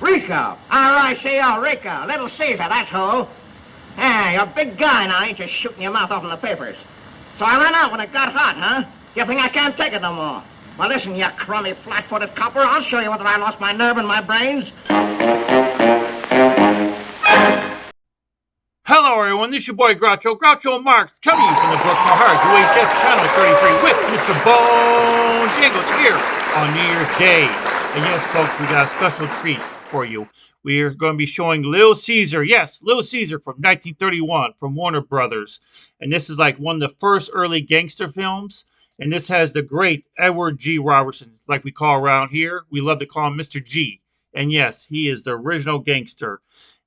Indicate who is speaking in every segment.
Speaker 1: Rico. R-I-C-O, Rico. Little Caesar, that's who. Yeah, you're a big guy now, ain't you, shooting your mouth off in the papers. So I ran out when it got hot, huh? You think I can't take it no more? Well, listen, you crummy, flat-footed copper, I'll show you whether I lost my nerve and my brains.
Speaker 2: Hello, everyone. This is your boy Groucho. Groucho Marx coming from the Brooklyn Heart, UHF Channel 33 with Mr. Bonejangles here on New Year's Day. And yes, folks, we got a special treat for you. We are going to be showing Little Caesar. Yes, Little Caesar from 1931 from Warner Brothers. And this is like one of the first early gangster films. And this has the great Edward G. Robertson, like we call around here. We love to call him Mr. G. And yes, he is the original gangster.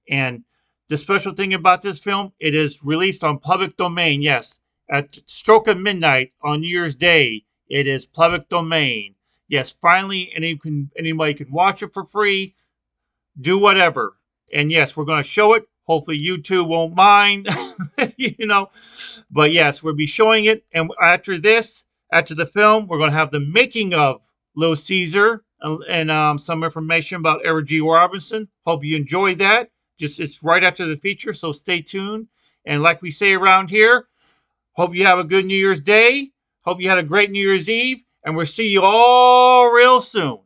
Speaker 2: And the special thing about this film, it is released on public domain. Yes, at stroke of midnight on New Year's Day, it is public domain. Yes, finally, anybody can watch it for free, do whatever. And yes, we're going to show it. Hopefully, YouTube won't mind, But yes, we'll be showing it. And after the film, we're going to have the making of Little Caesar and some information about Edward G. Robinson. Hope you enjoyed that. It's right after the feature, so stay tuned. And like we say around here, hope you have a good New Year's Day. Hope you had a great New Year's Eve. And we'll see you all real soon.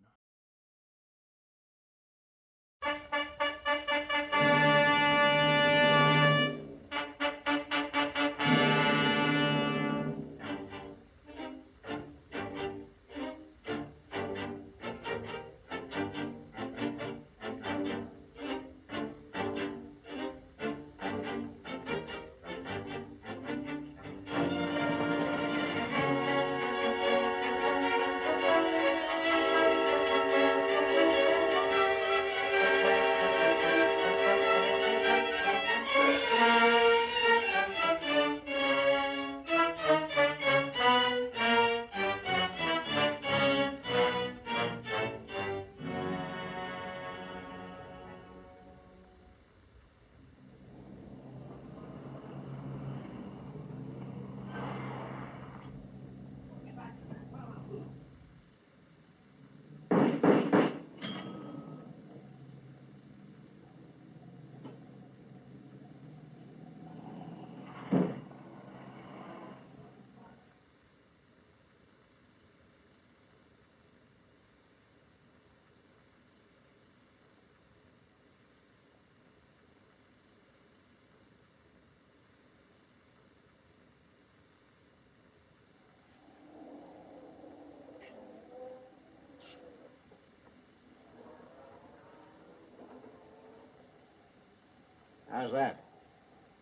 Speaker 1: How's that?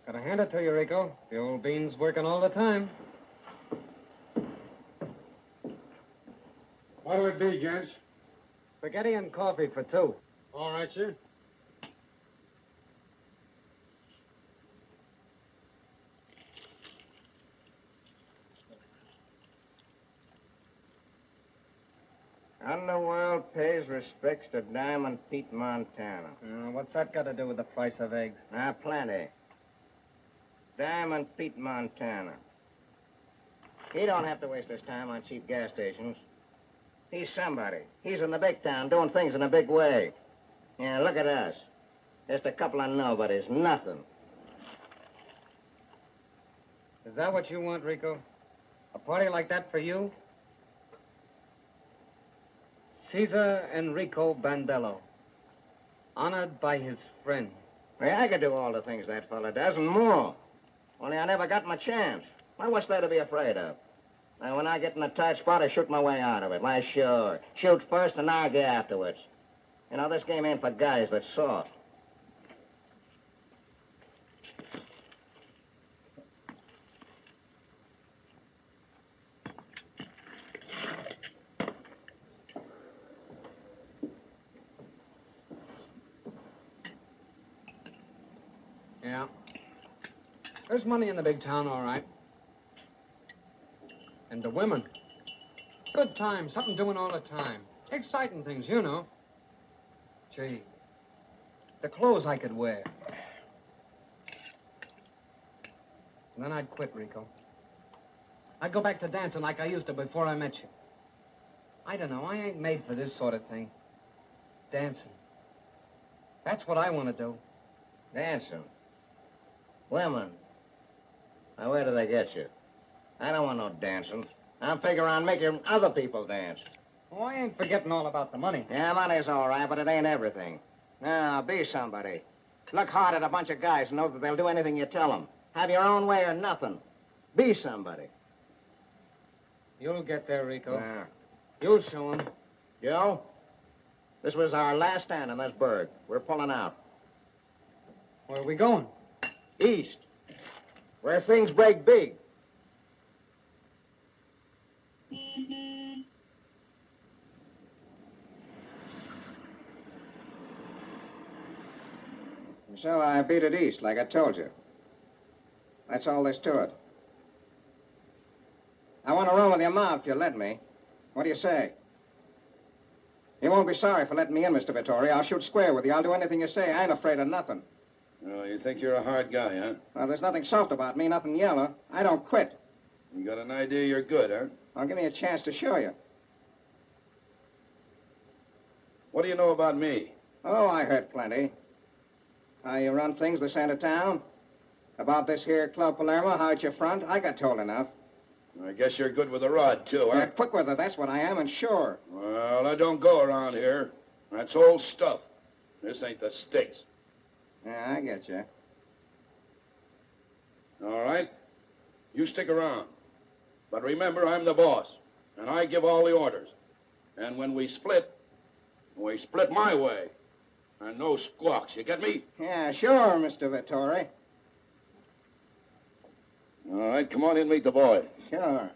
Speaker 3: Gotta hand it to you, Rico. The old bean's working all the time.
Speaker 4: What'll it be, gents?
Speaker 3: Spaghetti and coffee for two.
Speaker 4: All right, sir.
Speaker 1: Underworld pays respects to Diamond Pete Montana.
Speaker 3: What's that got to do with the price of eggs?
Speaker 1: Plenty. Diamond Pete Montana. He don't have to waste his time on cheap gas stations. He's somebody. He's in the big town doing things in a big way. Yeah, look at us. Just a couple of nobodies. Nothing.
Speaker 3: Is that what you want, Rico? A party like that for you? Caesar Enrico Bandello, honored by his friend.
Speaker 1: Well, I could do all the things that fella does and more. Only I never got my chance. Well, what's there to be afraid of? Now, when I get in a tight spot, I shoot my way out of it. Why, sure. Shoot first and argue afterwards. You know, this game ain't for guys that's soft.
Speaker 3: Yeah. There's money in the big town, all right. And the women. Good time, something doing all the time. Exciting things, you know. Gee, the clothes I could wear. And then I'd quit, Rico. I'd go back to dancing like I used to before I met you. I don't know, I ain't made for this sort of thing. Dancing. That's what I want to do.
Speaker 1: Dancing. Women. Now, where do they get you? I don't want no dancing. I'm figuring on making other people dance.
Speaker 3: Oh, I ain't forgetting all about the money.
Speaker 1: Yeah, money's all right, but it ain't everything. Now, be somebody. Look hard at a bunch of guys and know that they'll do anything you tell them. Have your own way or nothing. Be somebody.
Speaker 3: You'll get there, Rico.
Speaker 1: Yeah.
Speaker 3: You'll show 'em.
Speaker 1: Joe, this was our last stand in this burg. We're pulling out.
Speaker 3: Where are we going?
Speaker 1: East, where things break big. So I beat it east, like I told you. That's all there's to it. I want to roll with your mom if you let me. What do you say? You won't be sorry for letting me in, Mr. Vittori. I'll shoot square with you. I'll do anything you say. I ain't afraid of nothing.
Speaker 4: Well, you think you're a hard guy, huh?
Speaker 1: Well, there's nothing soft about me, nothing yellow. I don't quit.
Speaker 4: You got an idea you're good, huh?
Speaker 1: Well, give me a chance to show you.
Speaker 4: What do you know about me?
Speaker 1: Oh, I heard plenty. How you run things this end of town? About this here Club Palermo, how it's your front? I got told enough.
Speaker 4: I guess you're good with a rod, too, huh?
Speaker 1: Yeah, quick with it, that's what I am, and sure.
Speaker 4: Well, I don't go around here. That's old stuff. This ain't the States.
Speaker 1: Yeah, I get you.
Speaker 4: All right? You stick around. But remember, I'm the boss, and I give all the orders. And when we split my way. And no squawks, you get me?
Speaker 1: Yeah, sure, Mr. Vittori.
Speaker 4: All right, come on in, meet the boy.
Speaker 1: Sure.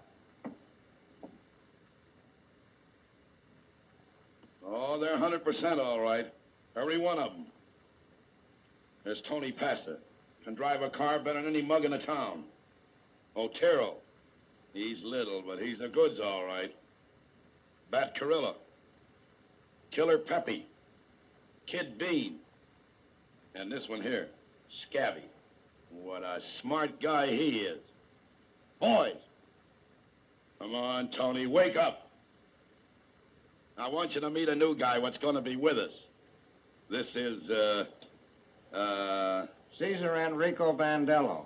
Speaker 4: Oh, they're 100% all right. Every one of them. There's Tony Passer. Can drive a car better than any mug in the town. Otero. He's little, but he's the goods all right. Bat Carilla. Killer Peppy. Kid Bean. And this one here, Scabby. What a smart guy he is. Boys. Come on, Tony, wake up. I want you to meet a new guy what's going to be with us. This is,
Speaker 1: Caesar Enrico Bandello.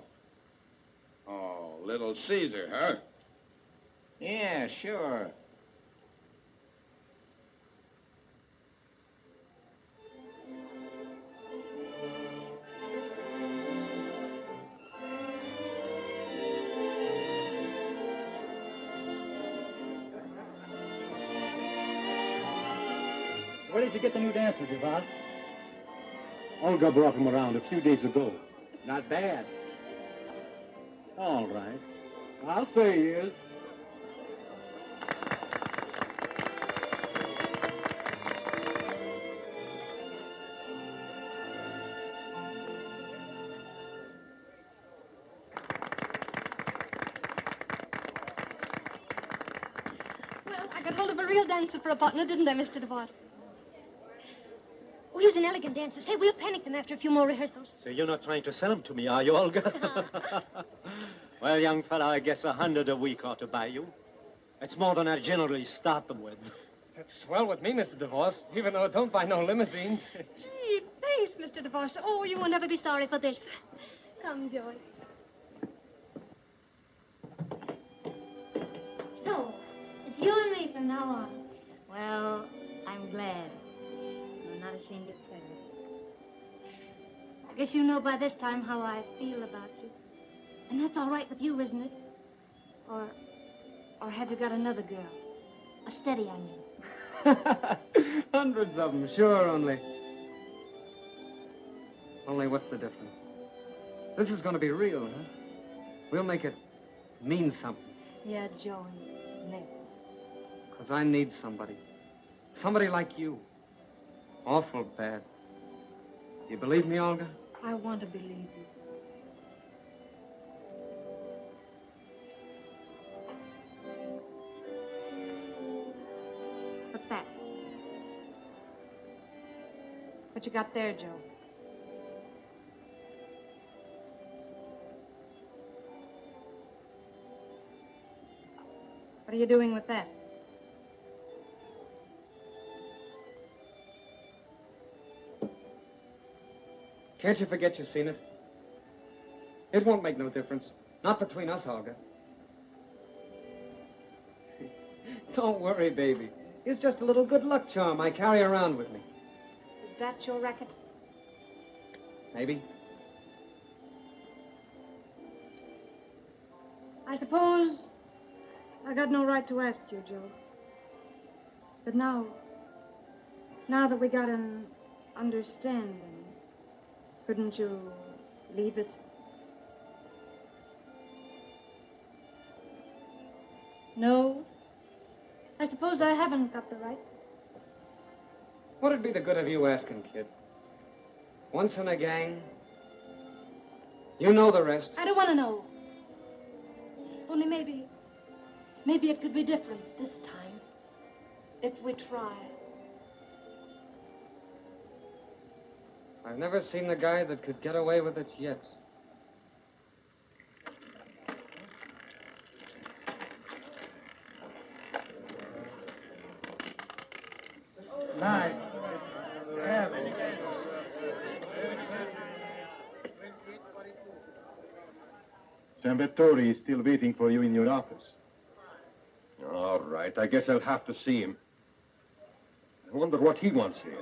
Speaker 4: Oh, Little Caesar, huh?
Speaker 1: Yeah, sure.
Speaker 5: Where did you get the new dancers, Yvonne? Olga brought them around a few days ago.
Speaker 3: Not bad.
Speaker 5: All right. I'll say he is.
Speaker 6: Well, I got hold of a real dancer for a partner, didn't I, Mr. DeVos? Oh, he's an elegant dancer. Say, we'll panic them after a few more rehearsals.
Speaker 5: So you're not trying to sell them to me, are you, Olga? Well, young fella, I guess 100 a week ought to buy you. It's more than I generally start them with.
Speaker 3: That's swell with me, Mr. DeVos, even though I don't buy no limousines.
Speaker 6: Gee, thanks, Mr. DeVos. Oh, you will never be sorry for this. Come, Joey. So, it's you and me from now on. Well, I'm glad. I'm not ashamed to tell you. I guess you know by this time how I feel about you. And that's all right with you, isn't it? Or have you got another girl? A steady, I mean.
Speaker 3: Hundreds of them, sure, only what's the difference? This is going to be real, huh? We'll make it mean something.
Speaker 6: Yeah, Joey. Nick.
Speaker 3: Because I need somebody. Somebody like you. Awful bad. You believe me, Olga?
Speaker 6: I want to believe you. What's that? What you got there, Joe? What are you doing with that?
Speaker 3: Can't you forget you've seen it? It won't make no difference. Not between us, Olga. Don't worry, baby. It's just a little good luck charm I carry around with me.
Speaker 6: Is that your racket?
Speaker 3: Maybe.
Speaker 6: I suppose I got no right to ask you, Joe. But now that we got an understanding, couldn't you leave it? No? I suppose I haven't got the right.
Speaker 3: What'd be the good of you asking, kid? Once in a gang. You know the rest.
Speaker 6: I don't want to know. Only maybe it could be different this time. If we try.
Speaker 3: I've never seen the guy that could get away with it yet.
Speaker 1: Nice.
Speaker 7: Salvatore is still waiting for you in your office. All right, I guess I'll have to see him. I wonder what he wants here.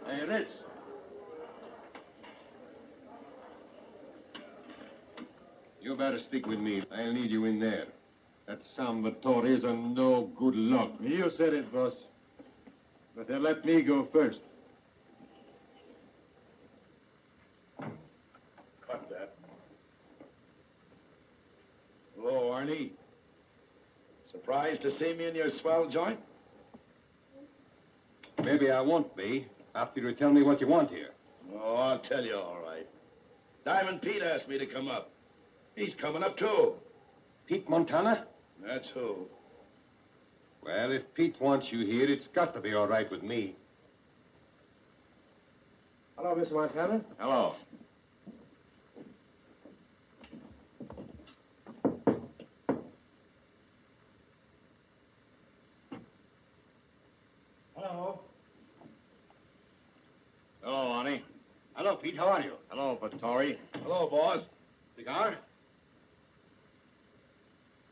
Speaker 5: Hey, Rich.
Speaker 7: You better stick with me. I'll need you in there. That Salvatore is a no good luck. You said it, boss. But they'll let me go first.
Speaker 4: Cut that. Hello, Arnie. Surprised to see me in your swell joint?
Speaker 7: Maybe I won't be, after you tell me what you want here.
Speaker 4: Oh, I'll tell you all right. Diamond Pete asked me to come up. He's coming up, too.
Speaker 7: Pete Montana?
Speaker 4: That's who.
Speaker 7: Well, if Pete wants you here, it's got to be all right with me.
Speaker 3: Hello, Mr. Montana.
Speaker 7: Hello.
Speaker 3: Hello.
Speaker 7: Hello, Arnie. Hello, Pete. How are you? Hello, Vittori.
Speaker 4: Hello, boss.
Speaker 7: Cigar?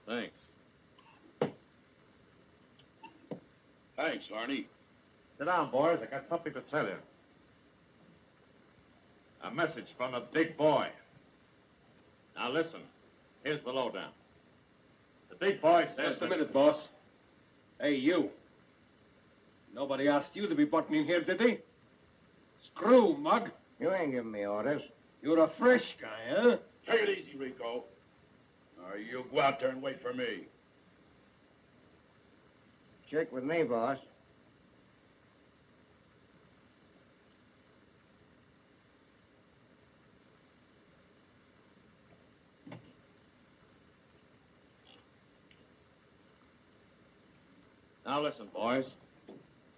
Speaker 7: Thanks.
Speaker 4: Thanks, Arnie.
Speaker 8: Sit down, boys. I got something to tell you. A message from a big boy. Now listen. Here's the lowdown. The big boy says
Speaker 7: Just a minute, boss. Hey, you. Nobody asked you to be buttoning here, did they? Screw, mug.
Speaker 1: You ain't giving me orders.
Speaker 7: You're a fresh guy, huh?
Speaker 4: Take it easy, Rico. Or you go out there and wait for me.
Speaker 1: Check with me, boss.
Speaker 8: Now listen, boys.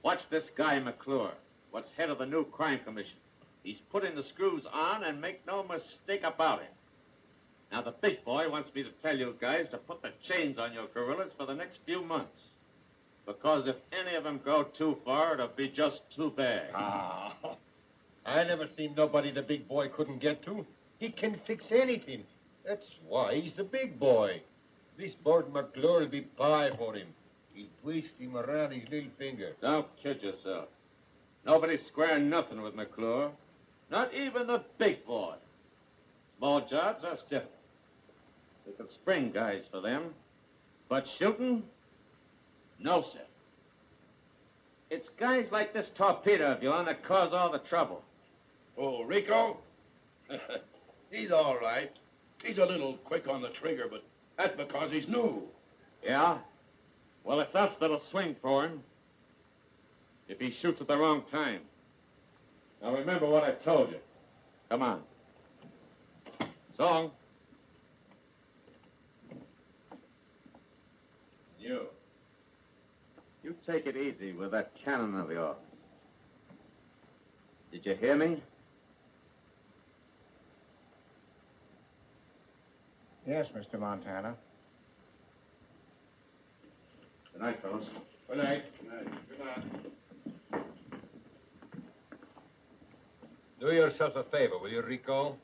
Speaker 8: Watch this guy McClure, what's head of the new crime commission. He's putting the screws on, and make no mistake about it. Now, the big boy wants me to tell you guys to put the chains on your gorillas for the next few months. Because if any of them go too far, it'll be just too bad.
Speaker 7: Ah, I never seen nobody the big boy couldn't get to. He can fix anything. That's why he's the big boy. This Board McClure will be pie for him. He'll twist him around his little finger.
Speaker 8: Don't kid yourself. Nobody's squaring nothing with McClure. Not even the big boy. Small jobs, that's different. We could spring guys for them. But shooting? No, sir. It's guys like this torpedo of yours that cause all the trouble.
Speaker 4: Oh, Rico? He's all right. He's a little quick on the trigger, but that's because he's new.
Speaker 8: Yeah? Well, if that's that'll swing for him. If he shoots at the wrong time. Now, remember what I told you. Come on. Song. You take it easy with that cannon of yours. Did you hear me?
Speaker 1: Yes, Mr. Montana.
Speaker 8: night, fellas.
Speaker 7: Good night.
Speaker 4: Good night.
Speaker 7: Do yourself a favor, will you, Rico?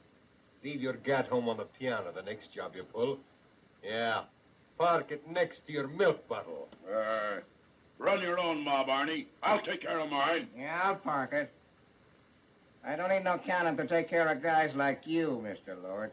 Speaker 7: Leave your gat home on the piano the next job you pull. Yeah. Park it next to your milk bottle.
Speaker 4: Run your own mob, Arnie. I'll take care of mine.
Speaker 1: Yeah, I'll park it. I don't need no cannon to take care of guys like you, Mr. Lord.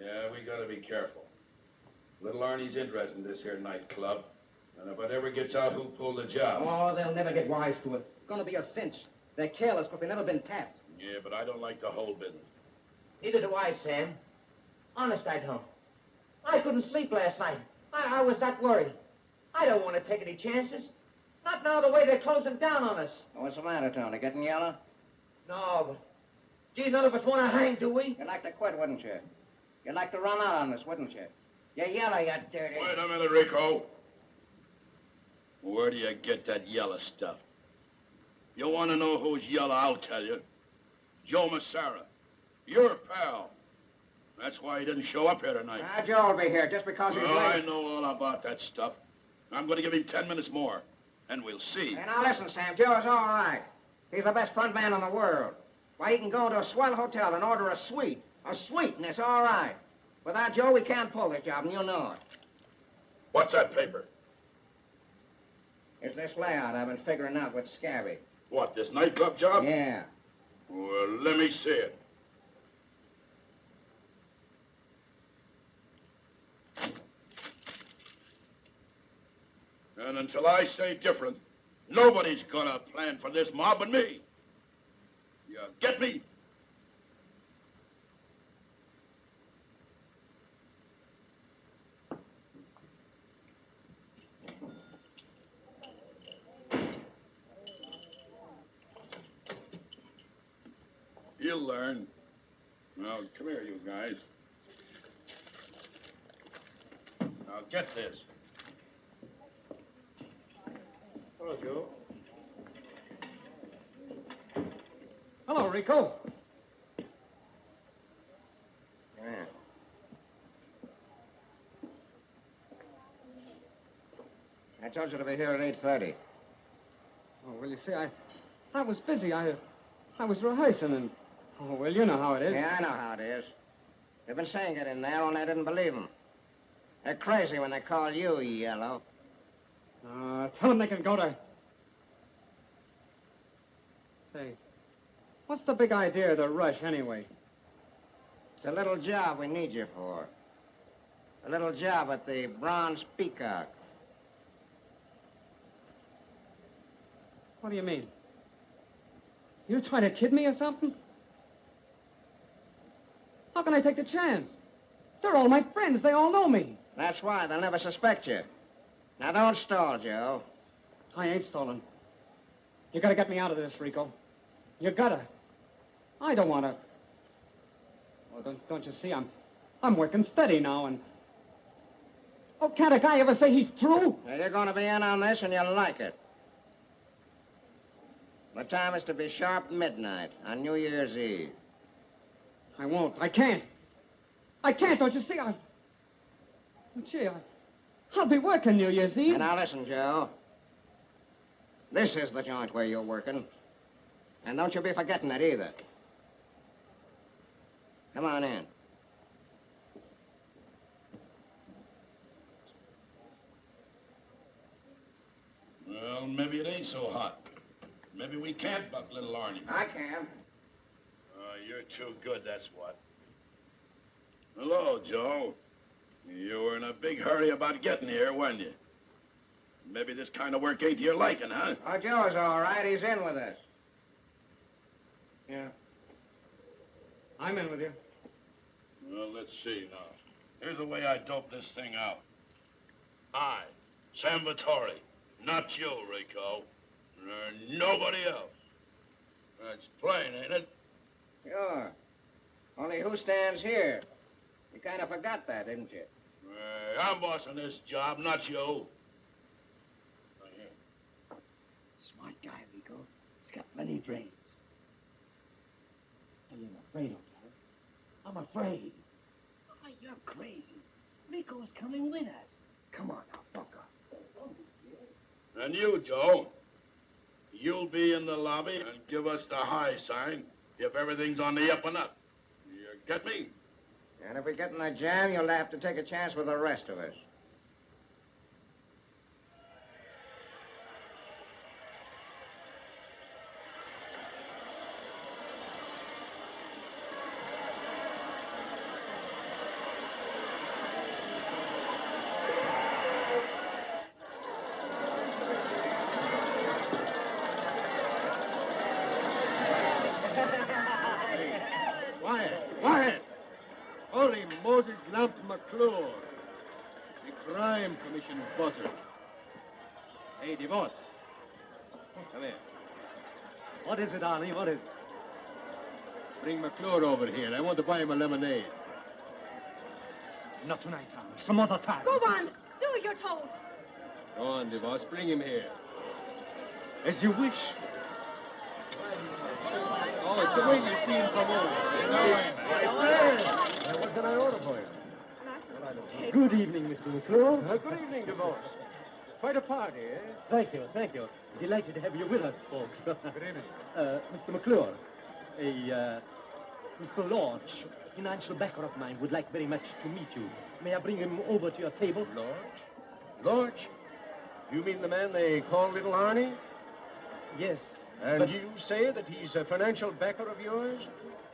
Speaker 4: Yeah, we gotta be careful. Little Arnie's interested in this here nightclub. And if it ever gets out who pulled the job.
Speaker 3: Oh, they'll never get wise to it. It's going to be a cinch. They're careless because they've never been tapped.
Speaker 4: Yeah, but I don't like the whole business.
Speaker 9: Neither do I, Sam. Honest, I don't. I couldn't sleep last night. I was that worried. I don't want to take any chances. Not now the way they're closing down on us.
Speaker 1: What's the matter, Tony? Getting yellow?
Speaker 9: No, but... Gee, none of us want to hang, do we?
Speaker 1: You'd like to quit, wouldn't you? You'd like to run out on us, wouldn't you? You're yellow, you dirty...
Speaker 4: Wait a minute, Rico. Where do you get that yellow stuff? You want to know who's yellow, I'll tell you. Joe Massara. Your pal. That's why he didn't show up here tonight.
Speaker 1: Joe will be here just because he's
Speaker 4: I
Speaker 1: late.
Speaker 4: know all about that stuff. I'm going to give him 10 minutes more, and we'll see.
Speaker 1: Hey, now listen, Sam. Joe's all right. He's the best front man in the world. Why, he can go to a swell hotel and order a suite. A suite, and it's all right. Without Joe, we can't pull this job, and you know it.
Speaker 4: What's that paper?
Speaker 1: It's this layout I've been figuring out with Scabby.
Speaker 4: What, this nightclub job?
Speaker 1: Yeah.
Speaker 4: Well, let me see it. And until I say different, nobody's gonna plan for this mob but me. You get me? You'll learn. Now, come here, you guys. Now, get this.
Speaker 3: Hello, Joe. Hello, Rico.
Speaker 1: Yeah. I told you to be here at 8:30.
Speaker 3: Oh, well, you see, I was busy. I was rehearsing and... Oh, well, you know how it is.
Speaker 1: Yeah, I know how it is. They've been saying it in there, only I didn't believe them. They're crazy when they call you yellow.
Speaker 3: Tell them they can go to... Say, what's the big idea of the rush, anyway?
Speaker 1: It's a little job we need you for. A little job at the Bronze Peacock.
Speaker 3: What do you mean? You trying to kid me or something? How can I take the chance? They're all my friends. They all know me.
Speaker 1: That's why. They'll never suspect you. Now, don't stall, Joe.
Speaker 3: I ain't stalling. You gotta get me out of this, Rico. You gotta. I don't want to. Oh, don't you see? I'm working steady now, and... Oh, can't a guy ever say he's through?
Speaker 1: Now, you're going to be in on this, and you'll like it. The time is to be sharp midnight on New Year's Eve.
Speaker 3: I won't. I can't. I can't, don't you see? Gee, I'll be working New Year's Eve.
Speaker 1: And now listen, Joe. This is the joint where you're working. And don't you be forgetting it either. Come on in.
Speaker 4: Well, maybe it ain't so hot. Maybe we can't buck little Arnie.
Speaker 1: I can.
Speaker 4: You're too good, that's what. Hello, Joe. You were in a big hurry about getting here, weren't you? Maybe this kind of work ain't to your liking, huh?
Speaker 1: Oh, Joe's all right. He's in with us.
Speaker 3: Yeah. I'm in with you.
Speaker 4: Well, let's see now. Here's the way I dope this thing out. I, Sam Vittori, not you, Rico, nor nobody else. That's plain, ain't it?
Speaker 1: Sure. Only who stands here? You kind of forgot that, didn't you?
Speaker 4: I'm boss on this job, not you. Right here.
Speaker 9: Smart guy, Rico. He's got plenty of brains. Tell you, I'm afraid of you. I'm afraid. Oh, you're crazy. Rico is coming with us. Come on now, buck up.
Speaker 4: And you, Joe, you'll be in the lobby and give us the high sign if everything's on the up and up. You get me?
Speaker 1: And if we get in a jam, you'll have to take a chance with the rest of us.
Speaker 7: Quiet! Holy Moses Lamp McClure. The Crime Commission buzzer. Hey, divorce. Come here.
Speaker 5: What is it, Arnie? What is it?
Speaker 7: Bring McClure over here. I want to buy him a lemonade.
Speaker 3: Not tonight, Arnie. Some other time.
Speaker 10: Go on. Do as you're told.
Speaker 7: Go on, divorce. Bring him here.
Speaker 3: As you wish.
Speaker 7: Oh, it's the way you see him come over. What can I order for you?
Speaker 5: Good evening, Mr. McClure.
Speaker 7: Good evening, divorce. Quite a party, eh?
Speaker 5: Thank you, thank you. Delighted to have you with us, folks.
Speaker 7: Good evening.
Speaker 5: Mr. McClure, Mr. Lodge, a financial backer of mine, would like very much to meet you. May I bring him over to your table?
Speaker 7: Lodge? You mean the man they call Little Arnie?
Speaker 5: Yes.
Speaker 7: And you say that he's a financial backer of yours?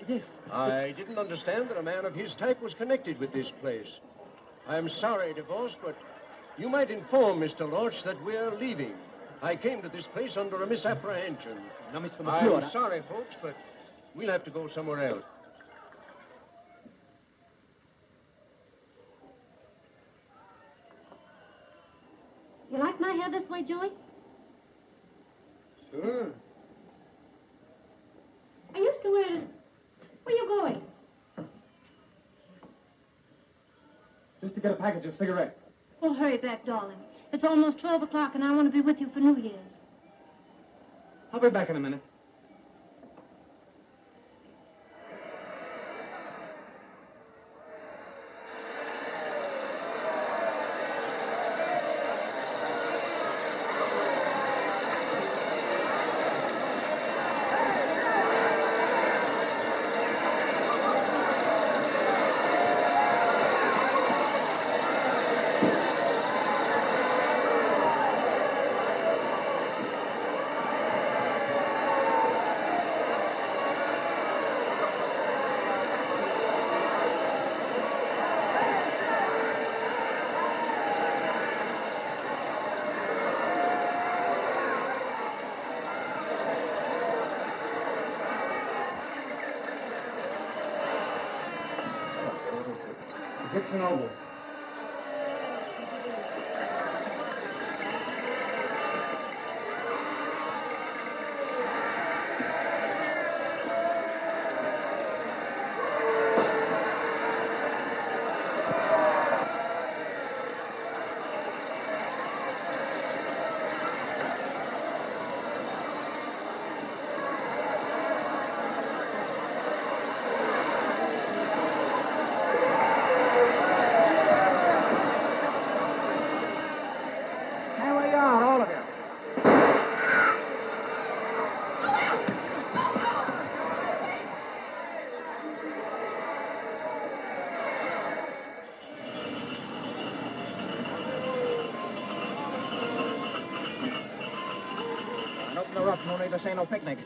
Speaker 5: Yes.
Speaker 7: I didn't understand that a man of his type was connected with this place. I'm sorry, divorce, but you might inform Mr. Lodge that we're leaving. I came to this place under a misapprehension.
Speaker 5: Now, Mr. McClure,
Speaker 7: I'm sorry, folks, but we'll have to go somewhere else.
Speaker 6: You like my hair this way, Joey?
Speaker 7: Sure.
Speaker 6: I used to wear it. Where you going?
Speaker 3: Just to get a package of cigarettes.
Speaker 6: Oh, hurry back, darling. It's almost 12 o'clock, and I want to be with you for New Year's.
Speaker 3: I'll be back in a minute. Dixon Oval.
Speaker 1: Tony, this ain't no picnic.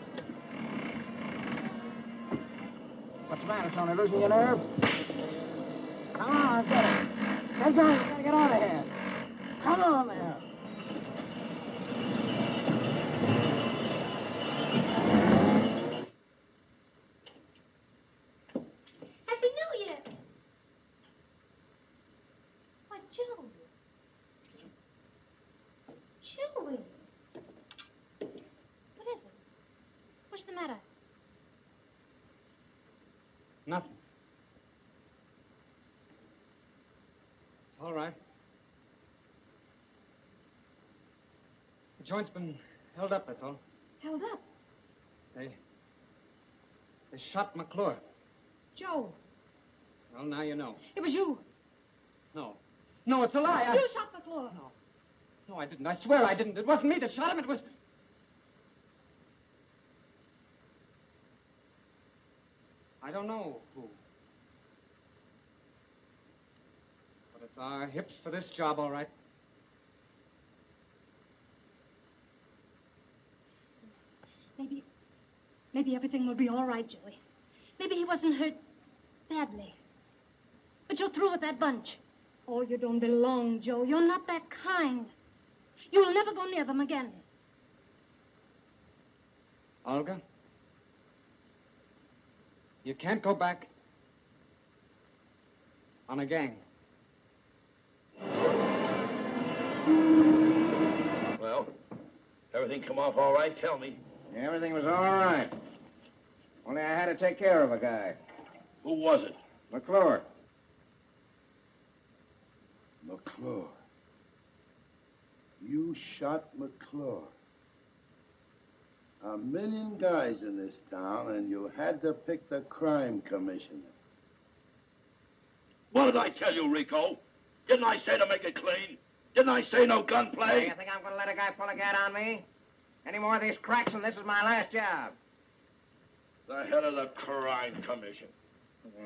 Speaker 1: What's the matter, Tony? Losing your nerve? Come on, get it. Get going. You gotta get out of here. Come on there.
Speaker 6: Happy New Year. Why, Joey. Joey. What is it? What's the matter?
Speaker 3: Nothing. It's all right. The joint's been held up, that's all.
Speaker 6: Held up.
Speaker 3: They shot McClure.
Speaker 6: Joe,
Speaker 3: Well, now you know.
Speaker 6: it was you.
Speaker 3: No. No, it's a lie.
Speaker 6: You shot McClure.
Speaker 3: No, I didn't. I swear I didn't. It wasn't me that shot him. It was... I don't know who. But it's our hips for this job, all right.
Speaker 6: Maybe everything will be all right, Joey. Maybe he wasn't hurt badly. But you're through with that bunch. Oh, you don't belong, Joe. You're not that kind. You'll never go near them again.
Speaker 3: Olga? You can't go back on a gang.
Speaker 4: Well, everything come off all right? Tell me.
Speaker 1: Everything was all right. Only I had to take care of a guy.
Speaker 4: Who was it?
Speaker 1: McClure.
Speaker 7: McClure. You shot McClure. 1,000,000 guys in this town, and you had to pick the crime commissioner.
Speaker 4: What did I tell you, Rico? Didn't I say to make it clean? Didn't I say no gunplay?
Speaker 1: You think I'm going to let a guy pull a gat on me? Any more of these cracks, and this is my last job.
Speaker 4: The head of the crime commission.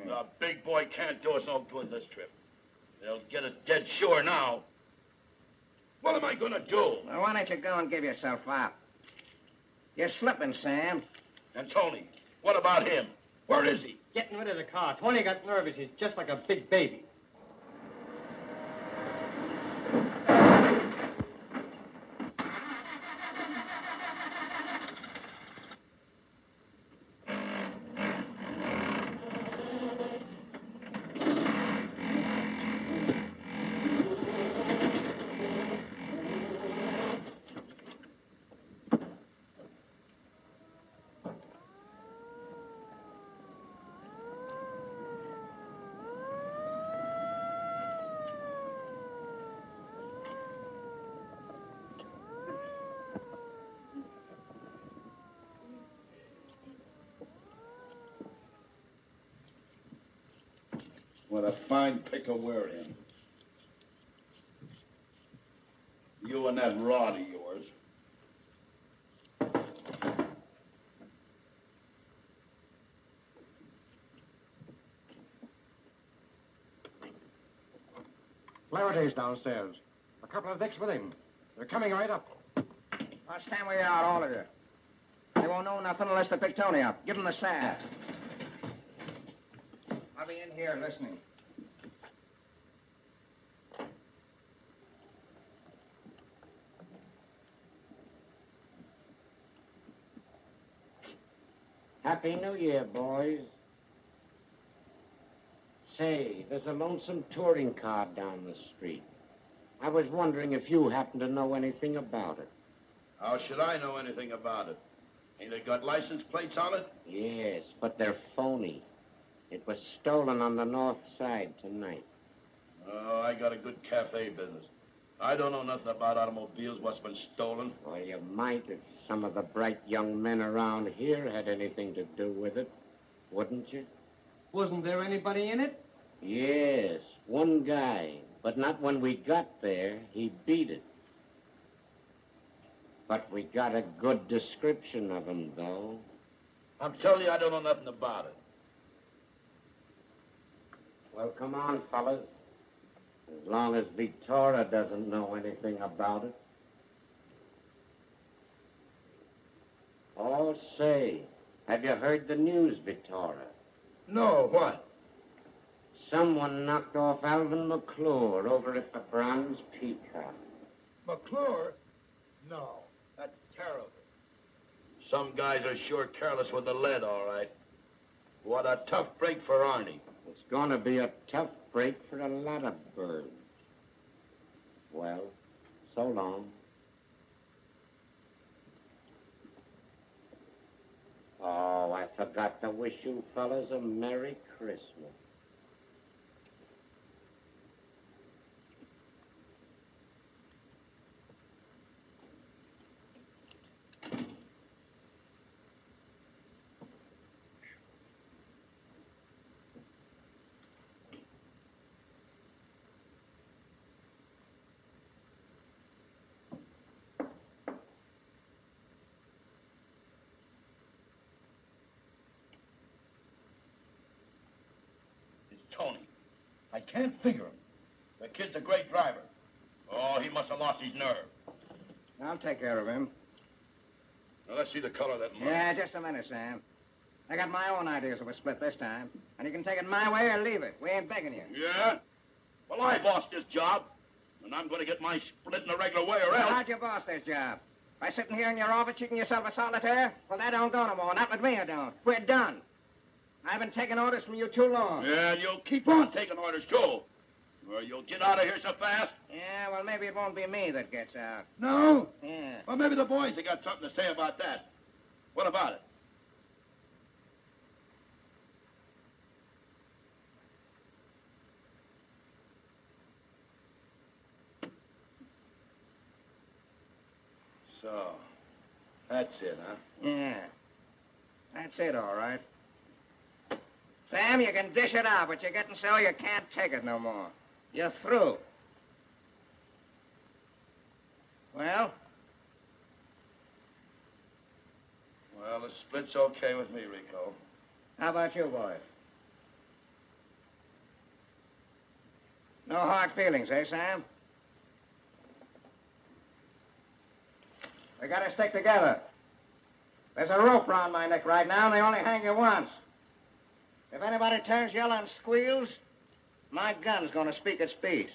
Speaker 4: The big boy can't do us no good this trip. They'll get it dead sure now. What am I going to do?
Speaker 1: Well, why don't you go and give yourself up? You're slipping, Sam.
Speaker 4: And Tony, what about him? Where is he?
Speaker 5: Getting rid of the car. Tony got nervous. He's just like a big baby.
Speaker 4: What a fine pickle we're in. You and that rod of yours.
Speaker 3: Flaherty's downstairs. A couple of dicks with him. They're coming right up.
Speaker 1: Well, stand where you are, all of you. They won't know nothing unless they pick Tony up. Give them the sack. I'll be in here listening.
Speaker 9: Happy New Year, boys. Say, there's a lonesome touring car down the street. I was wondering if you happen to know anything about it.
Speaker 4: How should I know anything about it? Ain't it got license plates on it?
Speaker 9: Yes, but they're phony. It was stolen on the north side tonight.
Speaker 4: Oh, I got a good cafe business. I don't know nothing about automobiles, what's been stolen.
Speaker 9: Well, you might if some of the bright young men around here had anything to do with it, wouldn't you?
Speaker 3: Wasn't there anybody in it?
Speaker 9: Yes, one guy. But not when we got there. He beat it. But we got a good description of him, though.
Speaker 4: I'm telling you, I don't know nothing about it.
Speaker 9: Well, come on, fellas. As long as Vitora doesn't know anything about it. Oh, say, have you heard the news, Vitora?
Speaker 4: No, what?
Speaker 9: Someone knocked off Alvin McClure over at the Bronze Peacock.
Speaker 4: McClure? No, that's terrible. Some guys are sure careless with the lead, all right. What a tough break for Arnie.
Speaker 9: It's going to be a tough break for a lot of birds. Well, so long. Oh, I forgot to wish you fellas a Merry Christmas.
Speaker 4: Tony. I can't figure him. The kid's a great driver. Oh, he must have lost his nerve.
Speaker 1: I'll take care of him.
Speaker 4: Now, let's see the color of that money.
Speaker 1: Yeah, just a minute, Sam. I got my own ideas of a split this time. And you can take it my way or leave it. We ain't begging you.
Speaker 4: Yeah? Well, I bossed this job. And I'm going to get my split in the regular way or else.
Speaker 1: How'd you boss this job? By sitting here in your office cheating yourself a solitaire? Well, that don't go no more. Not with me, it don't. We're done. I've been taking orders from you too long.
Speaker 4: Yeah, and you'll keep on taking orders, too. Or you'll get out of here so fast.
Speaker 1: Yeah, well, maybe it won't be me that gets out.
Speaker 4: No?
Speaker 1: Yeah.
Speaker 4: Well, maybe the boys have got something to say about that. What about it? So, that's it, huh?
Speaker 1: Yeah. That's it, all right. Sam, you can dish it out, but you're getting so you can't take it no more. You're through. Well?
Speaker 4: Well, the split's okay with me, Rico.
Speaker 1: How about you, boys? No hard feelings, eh, Sam? We gotta stick together. There's a rope around my neck right now, and they only hang you once. If anybody turns yellow and squeals, my gun's gonna speak its piece.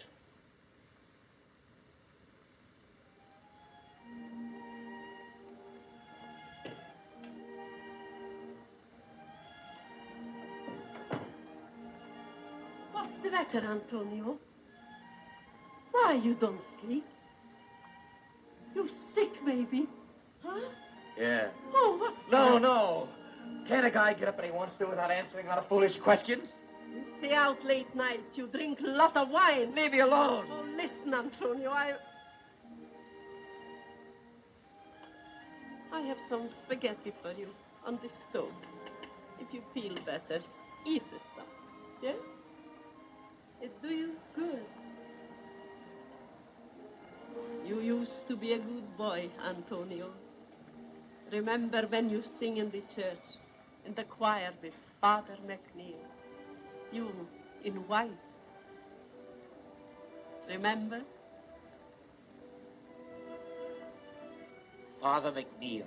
Speaker 10: What's the matter, Antonio? Why you don't sleep? You sick, maybe? Huh?
Speaker 9: Yeah.
Speaker 10: Oh, what?
Speaker 9: No. Can't a guy get up when he wants to without answering a lot of foolish questions?
Speaker 10: You stay out late night. You drink a lot of wine.
Speaker 9: Leave me alone.
Speaker 10: Oh, listen, Antonio, I have some spaghetti for you on the stove. If you feel better, eat the stuff. Yes? It do you good. You used to be a good boy, Antonio. Remember when you sing in the church, in the choir with Father McNeil? You in white. Remember?
Speaker 9: Father McNeil.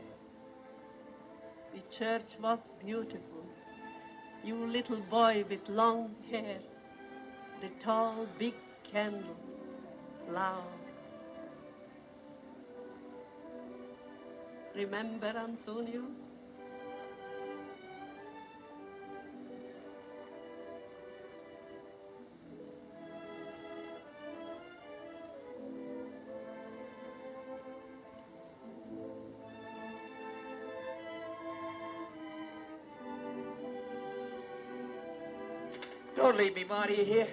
Speaker 10: The church was beautiful. You little boy with long hair. The tall, big candle. Flowers. Remember, Antonio?
Speaker 9: Don't leave me, Marty, you hear?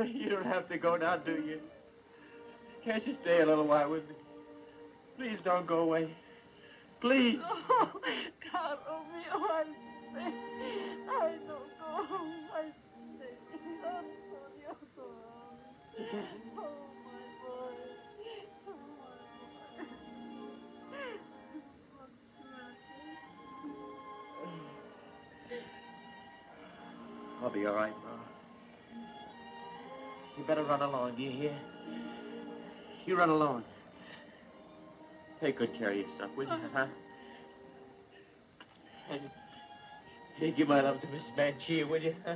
Speaker 9: You don't have to go now, do you? Can't you stay a little while with me? Please don't go away. Please.
Speaker 10: Oh, caro mio, I stay. I don't go home. I stay. Antonio, go home. Oh, my boy. Oh, my boy.
Speaker 9: I'll be all right, Ma. You better run along, do you hear? You run alone. Take good care of yourself, will you, huh? And give my love to Miss Banshee, will you, huh?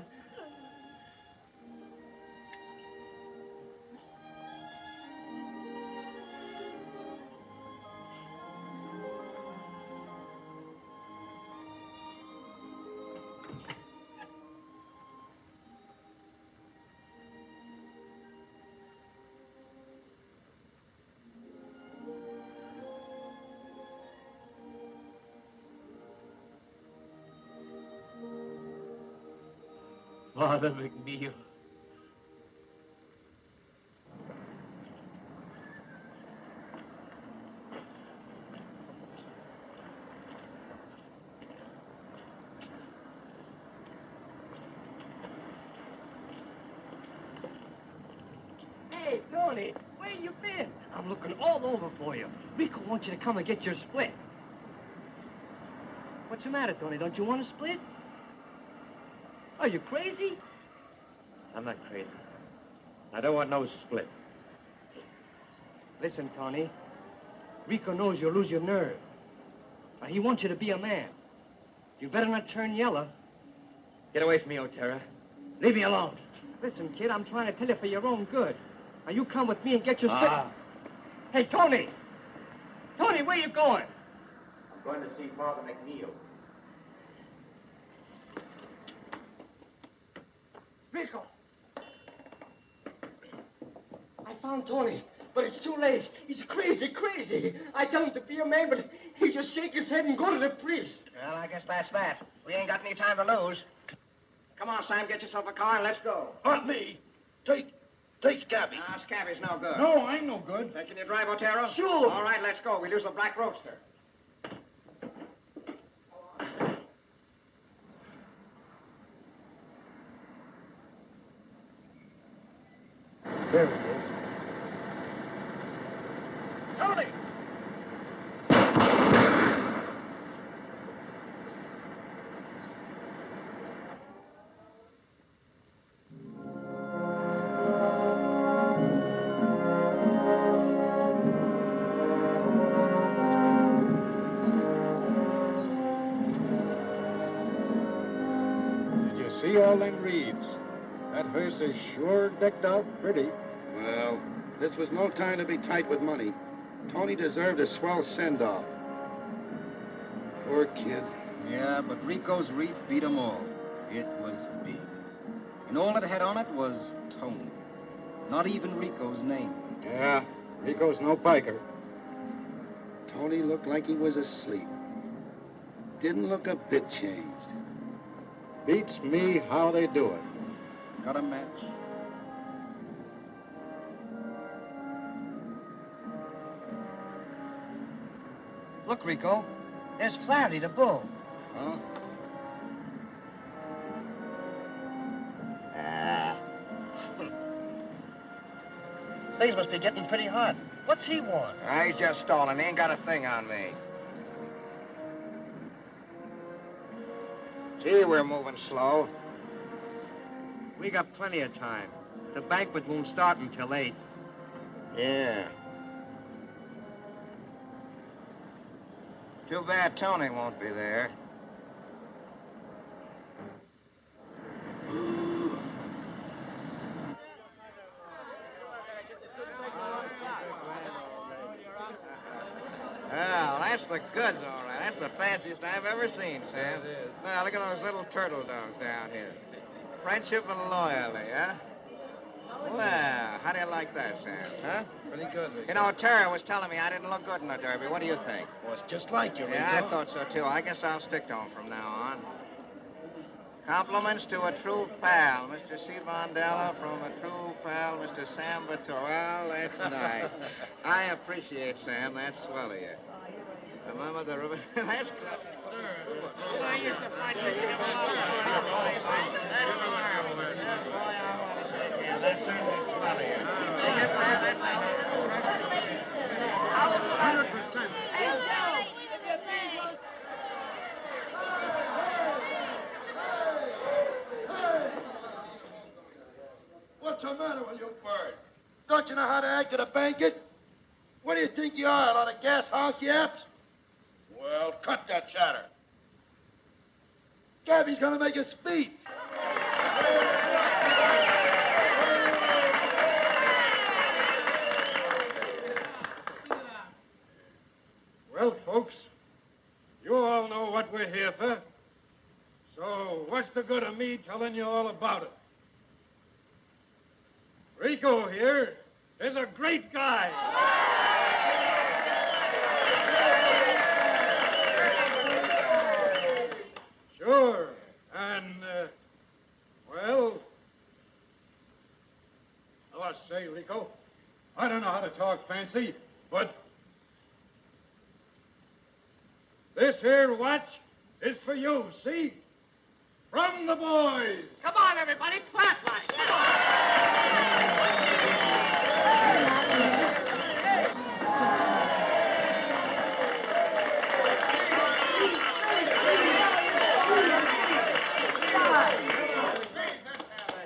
Speaker 5: Father McNeil.
Speaker 11: Hey, Tony, where you been? I'm looking all over for you. Rico wants you to come and get your split. What's the matter, Tony? Don't you want a split? Are you crazy?
Speaker 5: I'm not crazy. I don't want no split.
Speaker 11: Listen, Tony. Rico knows you'll lose your nerve. Now, he wants you to be a man. You better not turn yellow.
Speaker 5: Get away from me, Otero.
Speaker 11: Leave me alone. Listen, kid, I'm trying to tell you for your own good. Now, you come with me and get your split. Hey, Tony! Tony, where you going?
Speaker 5: I'm going to see Father McNeil.
Speaker 11: Rico! I found Tony, but it's too late. He's crazy. I tell him to be a man, but he just shake his head and go to the priest.
Speaker 1: Well, I guess that's that. We ain't got any time to lose. Come on, Sam, get yourself a car and let's go.
Speaker 7: Not me. Take Scabby.
Speaker 1: Scabby's no good.
Speaker 7: No, I'm no good.
Speaker 1: Can you drive, Otero?
Speaker 11: Sure.
Speaker 1: All right, let's go. We'll use the black roadster.
Speaker 11: There it is.
Speaker 1: Tony!
Speaker 12: Did you see all them reeds? That hearse is sure decked out pretty.
Speaker 7: Well, this was no time to be tight with money. Tony deserved a swell send-off. Poor kid.
Speaker 13: Yeah, but Rico's wreath beat 'em all. It was big. And all it had on it was Tony. Not even Rico's name.
Speaker 12: Yeah, Rico's no biker.
Speaker 7: Tony looked like he was asleep. Didn't look a bit changed.
Speaker 12: Beats me how they do it.
Speaker 13: Got a match?
Speaker 11: Look, Rico. There's Flaherty, the bull.
Speaker 7: Huh?
Speaker 11: Things must be getting pretty hot. What's he want?
Speaker 1: He's just stalling. He ain't got a thing on me. Gee, we're moving slow.
Speaker 5: We got plenty of time. The banquet won't start until 8.
Speaker 1: Yeah. Too bad Tony won't be there. Well, that's the goods, all right. That's the fanciest I've ever seen, Sam. It is. Now, look at those little turtle doves down here. Friendship and loyalty, huh? Well, how do you like that, Sam? Huh?
Speaker 7: Pretty good, Rico.
Speaker 1: You know, Tara was telling me I didn't look good in the Derby. What do you think?
Speaker 7: Well, it's just like you, Rico.
Speaker 1: Yeah, I thought so, too. I guess I'll stick to him from now on. Compliments to a true pal, Mr. C. Bandello, from a true pal, Mr. Sam Vittor. Well, that's nice. I appreciate, Sam. That's swell of you. Remember the river? That's good. I used to fight with him That's marvelous. Boy, I want to say, yeah, that's certainly swell of you. You get that? That's 100%.
Speaker 7: What's the matter with you, bird? Don't you know how to act at a banquet? What do you think you are, a lot of gas house yaps? Well, cut that chatter. Gabby's gonna make a speech.
Speaker 12: Well, folks, you all know what we're here for. So what's the good of me telling you all about it? Rico here is a great guy. Sure. And, well, fancy, but this here watch is for you, see? From the boys.
Speaker 9: Come on, everybody, clap like.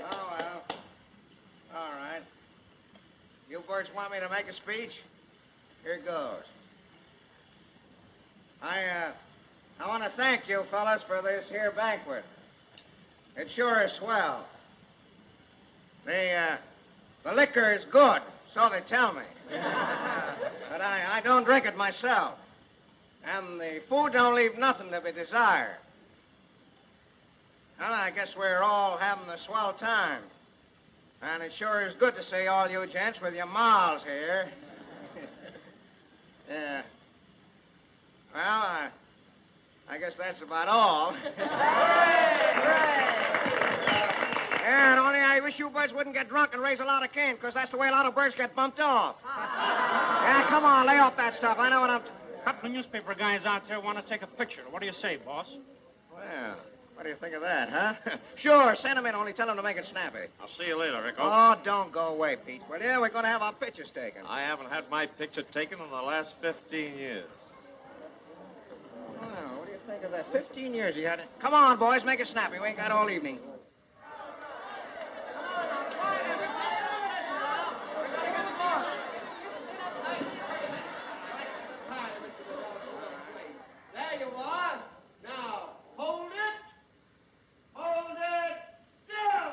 Speaker 1: Oh, well. All right. You birds want me to make a speech? Here goes. I want to thank you fellas for this here banquet. It sure is swell. The liquor is good, so they tell me. But I don't drink it myself. And the food don't leave nothing to be desired. Well, I guess we're all having a swell time. And it sure is good to see all you gents with your mouths here. Yeah. Well, I guess that's about all. Yeah, and only I wish you birds wouldn't get drunk and raise a lot of cane, because that's the way a lot of birds get bumped off. Yeah, come on, lay off that stuff. I know what I'm...
Speaker 3: A couple of newspaper guys out there want to take a picture. What do you say, boss?
Speaker 1: Well, what do you think of that, huh? Sure, send them in, only tell them to make it snappy.
Speaker 8: I'll see you later, Rico.
Speaker 1: Oh, don't go away, Pete. Well, yeah, we're going to have our pictures taken.
Speaker 8: I haven't had my picture taken in the last 15 years.
Speaker 1: Well, what do you think of that? 15 years you had it. Come on, boys, make it snappy. We ain't got all evening.
Speaker 9: There you are. Now, hold it. Hold it still.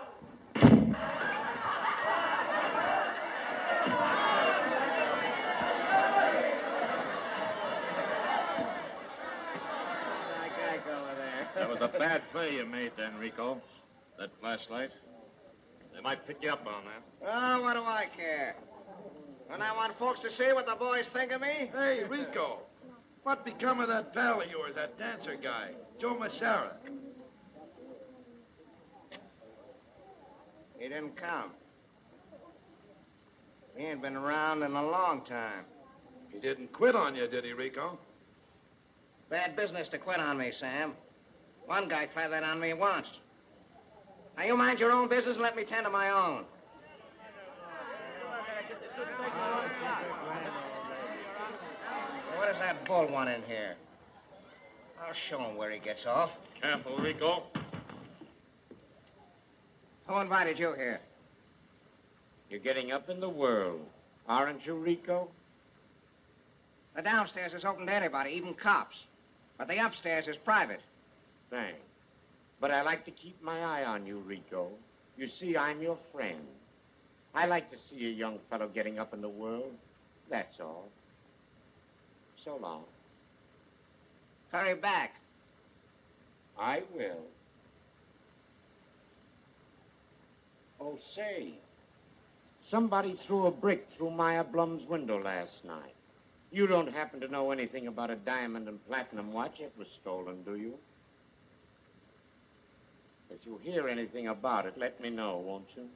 Speaker 1: That guy over there.
Speaker 8: That was a bad play you made then, Rico. That flashlight. They might pick you up on that.
Speaker 1: Oh, what do I care? And I want folks to see what the boys think of me.
Speaker 12: Hey, Rico, what become of that pal of yours, that dancer guy, Joe Massara?
Speaker 1: He didn't come. He ain't been around in a long time.
Speaker 12: He didn't quit on you, did he, Rico?
Speaker 1: Bad business to quit on me, Sam. One guy tried that on me once. Now, you mind your own business and let me tend to my own. What does that bull want in here? I'll show him where he gets off.
Speaker 8: Careful, Rico.
Speaker 1: Who invited you here?
Speaker 8: You're getting up in the world, aren't you, Rico?
Speaker 1: The downstairs is open to anybody, even cops. But the upstairs is private.
Speaker 8: Thanks. But I like to keep my eye on you, Rico. You see, I'm your friend. I like to see a young fellow getting up in the world. That's all. So long.
Speaker 1: Hurry back.
Speaker 8: I will. Oh, say. Somebody threw a brick through Maya Blum's window last night. You don't happen to know anything about a diamond and platinum watch that was stolen, do you? If you hear anything about it, let me know, won't you?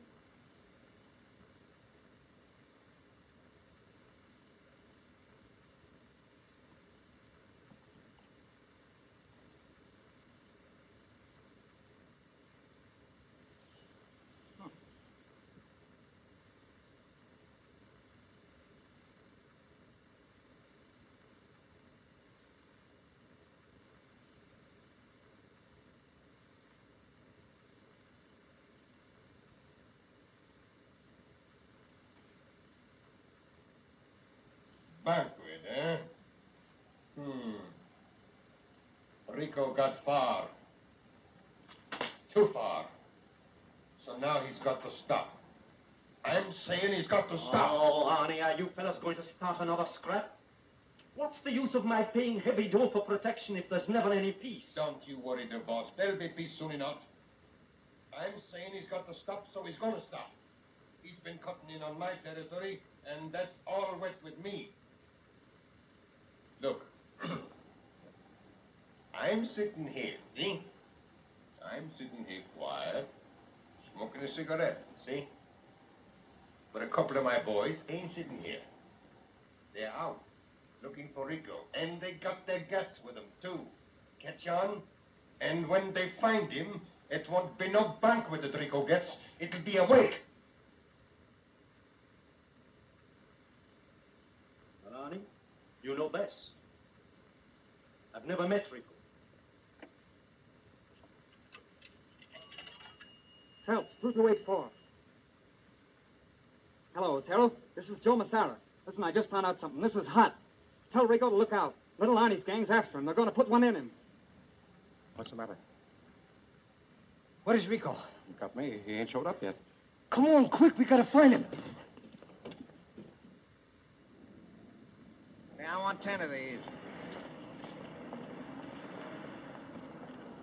Speaker 7: Banquet, eh? Rico got far. Too far. So now he's got to stop. I'm saying he's got to stop.
Speaker 11: Oh, Arnie, are you fellas going to start another scrap? What's the use of my paying heavy dough for protection if there's never any peace?
Speaker 7: Don't you worry, the boss. There'll be peace soon enough. I'm saying he's got to stop, so he's going to stop. He's been cutting in on my territory, and that's all wet with me. Look, I'm sitting here, see? I'm sitting here quiet, smoking a cigarette, see? But a couple of my boys ain't sitting here. They're out, looking for Rico. And they got their guts with them, too. Catch on? And when they find him, it won't be no banquet that Rico gets. It'll be a wake.
Speaker 5: Arnie, you know best. I've never met Rico.
Speaker 3: Help, who's the wait for? Hello, Terrell. This is Joe Massara. Listen, I just found out something. This is hot. Tell Rico to look out. Little Arnie's gang's after him. They're going to put one in him.
Speaker 12: What's the matter?
Speaker 3: What is Rico?
Speaker 12: You got me. He ain't showed up yet.
Speaker 3: Come on, quick. We got to find him.
Speaker 1: Yeah, I want 10 of these.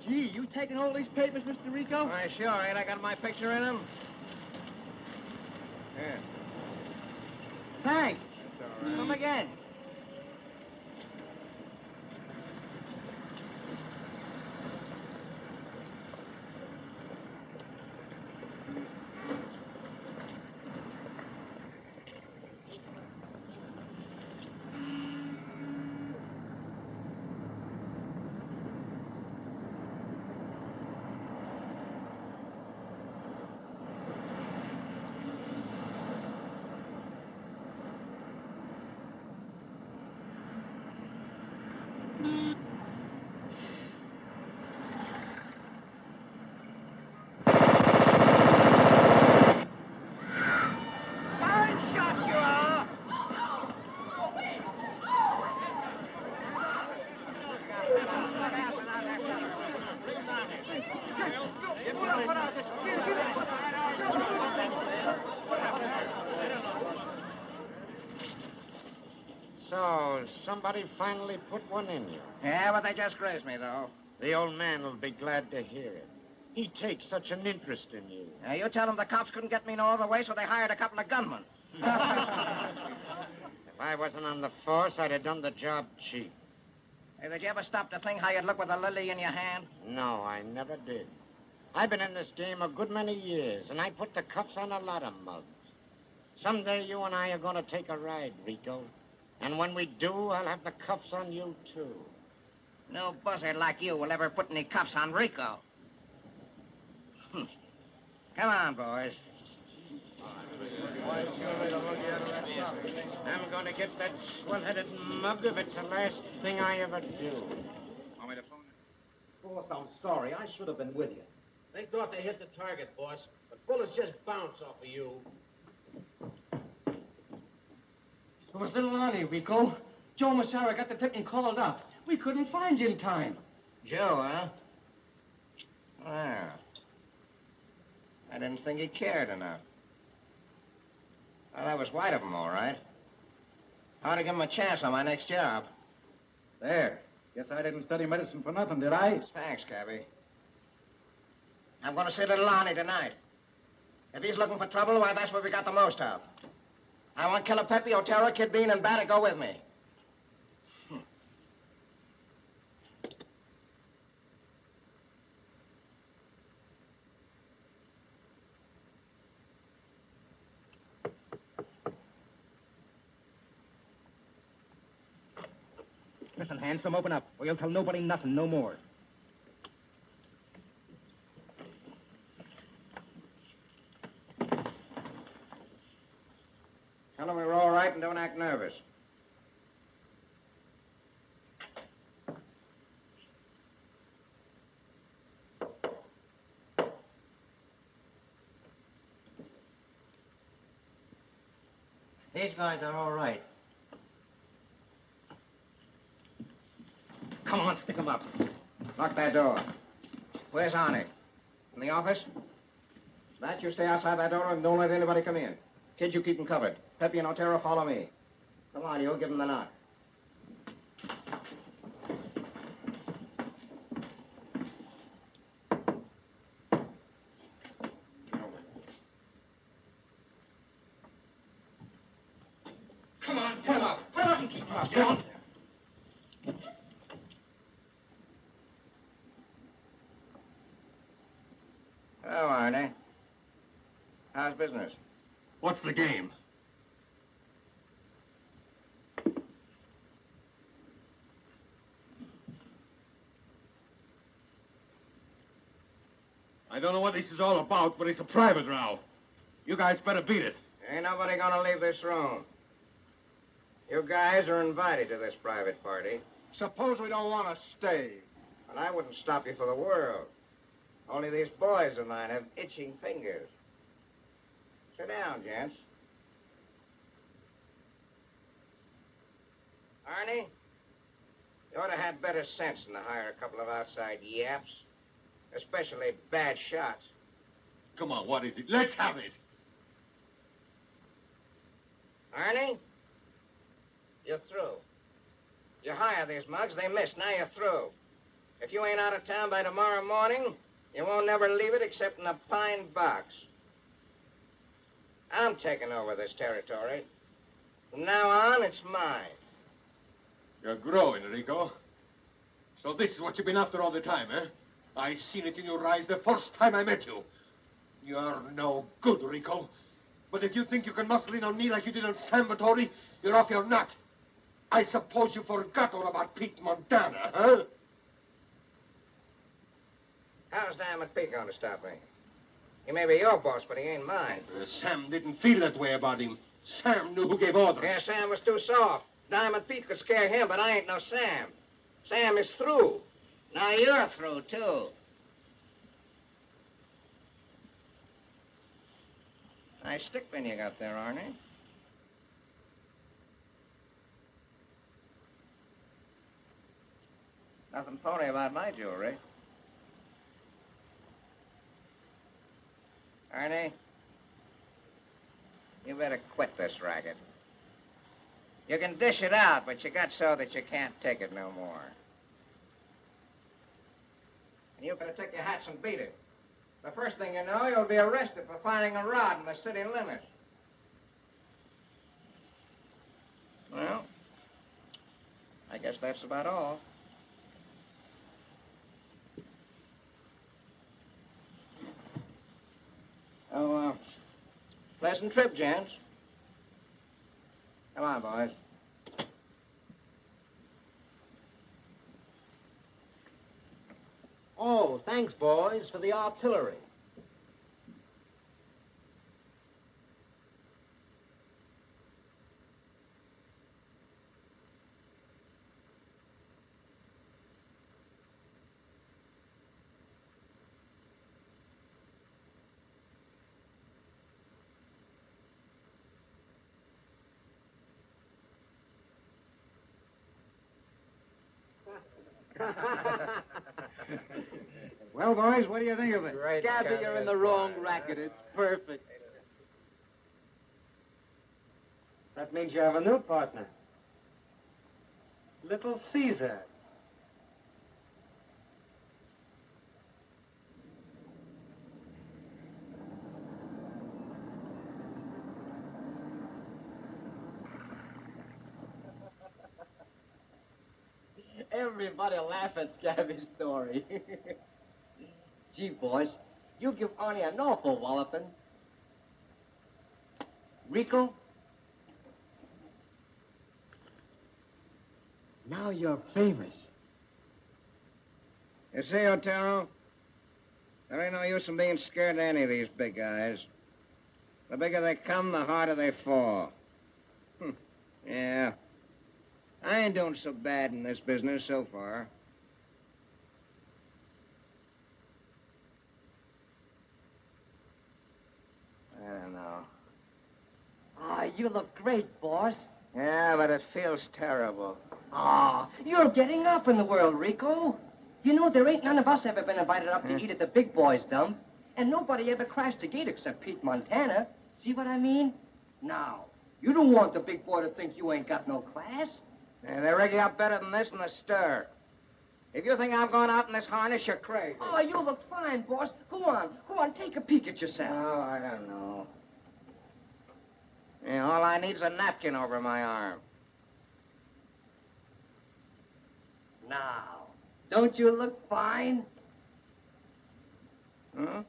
Speaker 11: Gee, you taking all these papers, Mr. Rico?
Speaker 1: Why, sure. Ain't I got my picture in them? Yeah.
Speaker 11: Thanks.
Speaker 1: That's all right.
Speaker 11: Come again.
Speaker 9: So, somebody finally put one in you.
Speaker 1: Yeah, but they just grazed me, though.
Speaker 9: The old man will be glad to hear it. He takes such an interest in you.
Speaker 1: Now, you tell them the cops couldn't get me no other way, so they hired a couple of gunmen.
Speaker 9: If I wasn't on the force, I'd have done the job cheap.
Speaker 1: Hey, did you ever stop to think how you'd look with a lily in your hand?
Speaker 9: No, I never did. I've been in this game a good many years, and I put the cuffs on a lot of mugs. Someday you and I are going to take a ride, Rico. And when we do, I'll have the cuffs on you, too.
Speaker 1: No buzzard like you will ever put any cuffs on Rico. Come on, boys.
Speaker 9: I'm going to get that swell-headed mug if it's the last thing I ever do.
Speaker 8: Want me to phone it?
Speaker 5: Boss, I'm sorry. I should have been with you.
Speaker 11: They thought they hit the target, boss, but bullets just bounce off of you.
Speaker 3: It was little Arnie, Rico. Joe Massara got the tip and called up. We couldn't find you in time.
Speaker 1: Joe, huh? Well, I didn't think he cared enough. Well, that was white of him, all right. I ought to give him a chance on my next job.
Speaker 12: There. Guess I didn't study medicine for nothing, did I?
Speaker 1: Thanks, Cabby. I'm going to see little Arnie tonight. If he's looking for trouble, why, that's what we got the most of. I want Killer Pepe, Otero, Kid Bean, and Bat to go with me.
Speaker 11: Listen, handsome, open up, or you'll tell nobody nothing, no more.
Speaker 1: Tell him we're all right and don't act nervous.
Speaker 11: These guys are all right.
Speaker 1: Come on, stick 'em up. Lock that door. Where's Arnie? In the office? Matt, you stay outside that door and don't let anybody come in. Kid, you keep him covered. Pepe and Otero, follow me. Come on, you. Give him the knock.
Speaker 9: Come on, pull him up. Pull up and keep him up. Come on.
Speaker 1: Hello, Arnie. How's business?
Speaker 7: What's the game? I don't know what this is all about, but it's a private row. You guys better beat it.
Speaker 1: Ain't nobody gonna leave this room. You guys are invited to this private party.
Speaker 12: Suppose we don't want to stay.
Speaker 1: And I wouldn't stop you for the world. Only these boys of mine have itching fingers. Sit down, gents. Arnie, you ought to have better sense than to hire a couple of outside yaps. Especially bad shots.
Speaker 7: Come on, what is it? Let's have it.
Speaker 1: Arnie, you're through. You hire these mugs, they miss. Now you're through. If you ain't out of town by tomorrow morning, you won't never leave it except in a pine box. I'm taking over this territory. From now on, it's mine.
Speaker 7: You're growing, Rico. So this is what you've been after all the time, eh? I seen it in your eyes the first time I met you. You're no good, Rico. But if you think you can muscle in on me like you did on Sam Vittori, you're off your nut. I suppose you forgot all about Pete Montana, huh?
Speaker 1: How's Diamond Pete going to stop me? He may be your boss, but he ain't mine.
Speaker 7: Sam didn't feel that way about him. Sam knew who gave orders.
Speaker 1: Yeah, Sam was too soft. Diamond Pete could scare him, but I ain't no Sam. Sam is through. Now you're through, too. Nice stick pin you got there, Arnie. Nothing phony about my jewelry. Arnie, you better quit this racket. You can dish it out, but you got so that you can't take it no more. And you better take your hats and beat it. The first thing you know, you'll be arrested for finding a rod in the city limits. Well, I guess that's about all. Oh, pleasant trip, gents. Come on, boys.
Speaker 11: Oh, thanks, boys, for the artillery.
Speaker 3: Well, boys, what do you think of it?
Speaker 1: Great.
Speaker 11: Gabby, you're in the wrong racket. It's perfect.
Speaker 3: That means you have a new partner. Little Caesar.
Speaker 11: Everybody laugh at Scabby's story. Gee, boys, you give Arnie an awful walloping. Rico? Now you're famous.
Speaker 1: You see, Otero, there ain't no use in being scared of any of these big guys. The bigger they come, the harder they fall. Yeah. I ain't doing so bad in this business so far. I don't know.
Speaker 11: Ah, you look great, boss.
Speaker 1: Yeah, but it feels terrible.
Speaker 11: Ah, you're getting up in the world, Rico. You know, there ain't none of us ever been invited up to eat at the big boys' dump. And nobody ever crashed the gate except Pete Montana. See what I mean? Now, you don't want the big boy to think you ain't got no class.
Speaker 1: Yeah, they rig you up better than this in the stir. If you think I'm going out in this harness, you're crazy.
Speaker 11: Oh, you look fine, boss. Go on, take a peek at yourself.
Speaker 1: Oh, I don't know. Yeah, all I need is a napkin over my arm.
Speaker 11: Now, don't you look fine?
Speaker 1: Huh?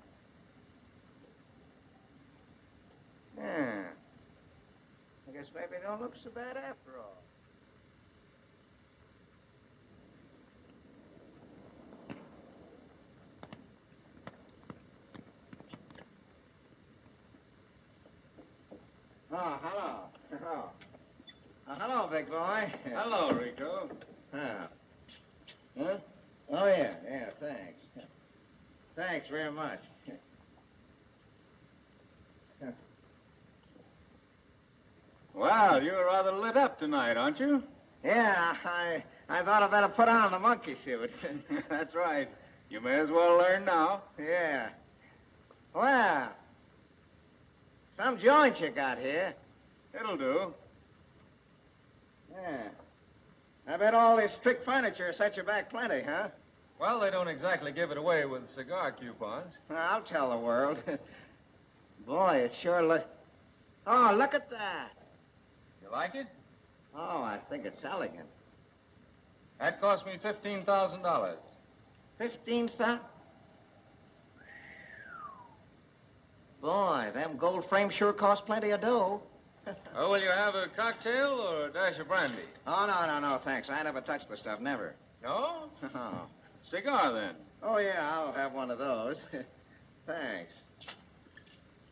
Speaker 1: Yeah. I guess maybe it don't look so bad after all. Oh, hello. Hello. Hello, big boy.
Speaker 13: Hello, Rico.
Speaker 1: Huh? Oh, yeah, thanks. Thanks very much.
Speaker 13: Well, you're rather lit up tonight, aren't you?
Speaker 1: Yeah, I thought I'd better put on the monkey suit.
Speaker 13: That's right. You may as well learn now.
Speaker 1: Yeah. Well, some joint you got here.
Speaker 13: It'll do.
Speaker 1: Yeah. I bet all this trick furniture set you back plenty, huh?
Speaker 13: Well, they don't exactly give it away with cigar coupons.
Speaker 1: Well, I'll tell the world. Boy, it sure Oh, look at that.
Speaker 13: You like it?
Speaker 1: Oh, I think it's elegant.
Speaker 13: That cost me $15,000.
Speaker 1: 15 cents? Boy, them gold frames sure cost plenty of dough.
Speaker 13: Oh, will you have a cocktail or a dash of brandy?
Speaker 1: Oh, no, thanks. I never touch the stuff, never.
Speaker 13: No?
Speaker 1: Oh.
Speaker 13: Cigar, then.
Speaker 1: Oh, yeah, I'll have one of those. Thanks.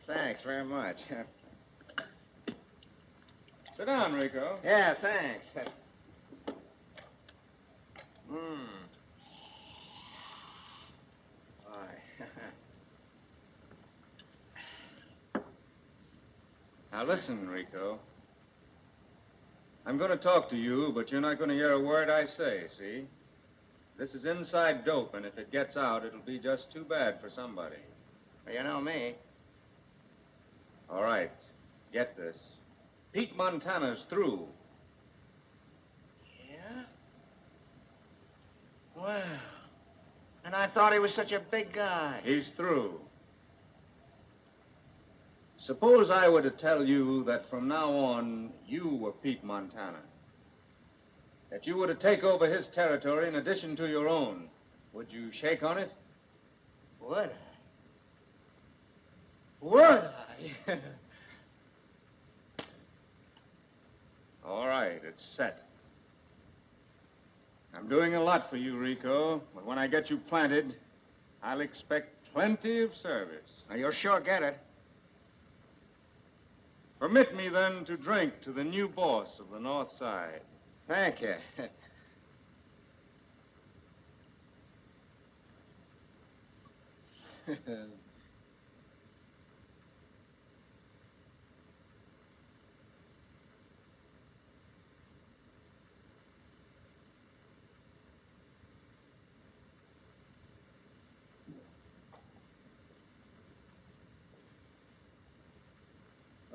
Speaker 1: Thanks very much.
Speaker 13: Sit down, Rico.
Speaker 1: Yeah, thanks.
Speaker 13: Now, listen, Rico. I'm going to talk to you, but you're not going to hear a word I say, see? This is inside dope, and if it gets out, it'll be just too bad for somebody.
Speaker 1: You know me.
Speaker 13: All right. Get this. Pete Montana's through.
Speaker 1: Yeah? Well, and I thought he was such a big guy.
Speaker 13: He's through. Suppose I were to tell you that from now on, you were Pete Montana. That you were to take over his territory in addition to your own. Would you shake on it?
Speaker 1: Would I? Would I?
Speaker 13: All right, it's set. I'm doing a lot for you, Rico, but when I get you planted, I'll expect plenty of service.
Speaker 1: Now, you'll sure get it.
Speaker 13: Permit me, then, to drink to the new boss of the North Side.
Speaker 1: Thank you.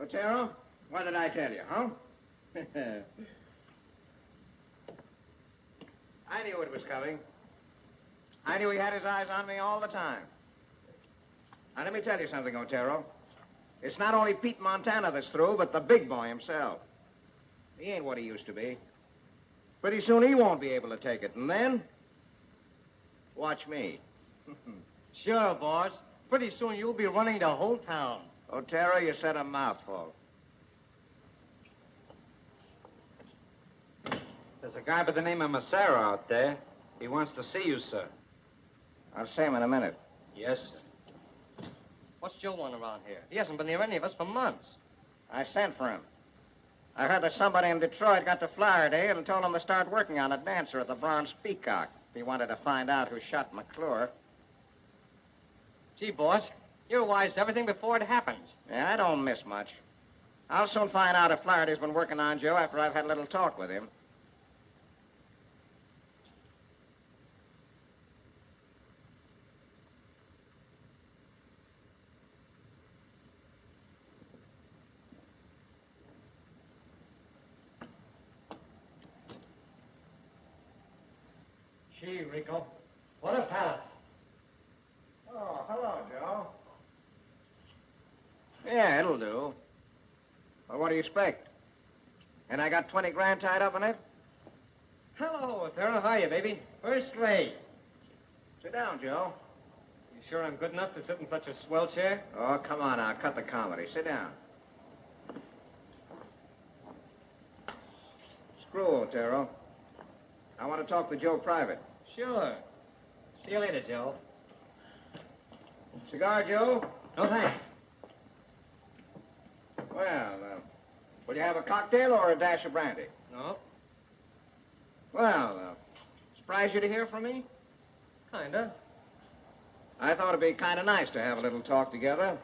Speaker 1: Otero, what did I tell you, huh? I knew it was coming. I knew he had his eyes on me all the time. Now, let me tell you something, Otero. It's not only Pete Montana that's through, but the big boy himself. He ain't what he used to be. Pretty soon he won't be able to take it, and then... watch me.
Speaker 11: Sure, boss. Pretty soon you'll be running the whole town.
Speaker 1: Otero, you said a mouthful.
Speaker 3: There's a guy by the name of Massaro out there. He wants to see you, sir.
Speaker 1: I'll see him in a minute.
Speaker 3: Yes, sir.
Speaker 11: What's Joe want around here? He hasn't been near any of us for months.
Speaker 1: I sent for him. I heard that somebody in Detroit got to Floridale and told him to start working on a dancer at the Bronze Peacock. He wanted to find out who shot McClure.
Speaker 11: Gee, boss, you're wise to everything before it happens.
Speaker 1: Yeah, I don't miss much. I'll soon find out if Floriday's been working on Joe after I've had a little talk with him.
Speaker 11: Gee, Rico, what a palace.
Speaker 1: Oh, hello, Joe. Yeah, it'll do. Well, what do you expect? And I got 20 grand tied up in it?
Speaker 11: Hello, Otero. How are you, baby? First rate.
Speaker 1: Sit down, Joe.
Speaker 11: You sure I'm good enough to sit in such a swell chair?
Speaker 1: Oh, come on now. Cut the comedy. Sit down. Screw, Otero. I want to talk to Joe private.
Speaker 11: Sure. See you later, Joe.
Speaker 1: Cigar, Joe?
Speaker 11: No, thanks.
Speaker 1: Well, Will you have a cocktail or a dash of brandy?
Speaker 11: No,
Speaker 1: Well, surprised you to hear from me?
Speaker 11: kinda.
Speaker 1: I thought it'd be kind of nice to have a little talk together.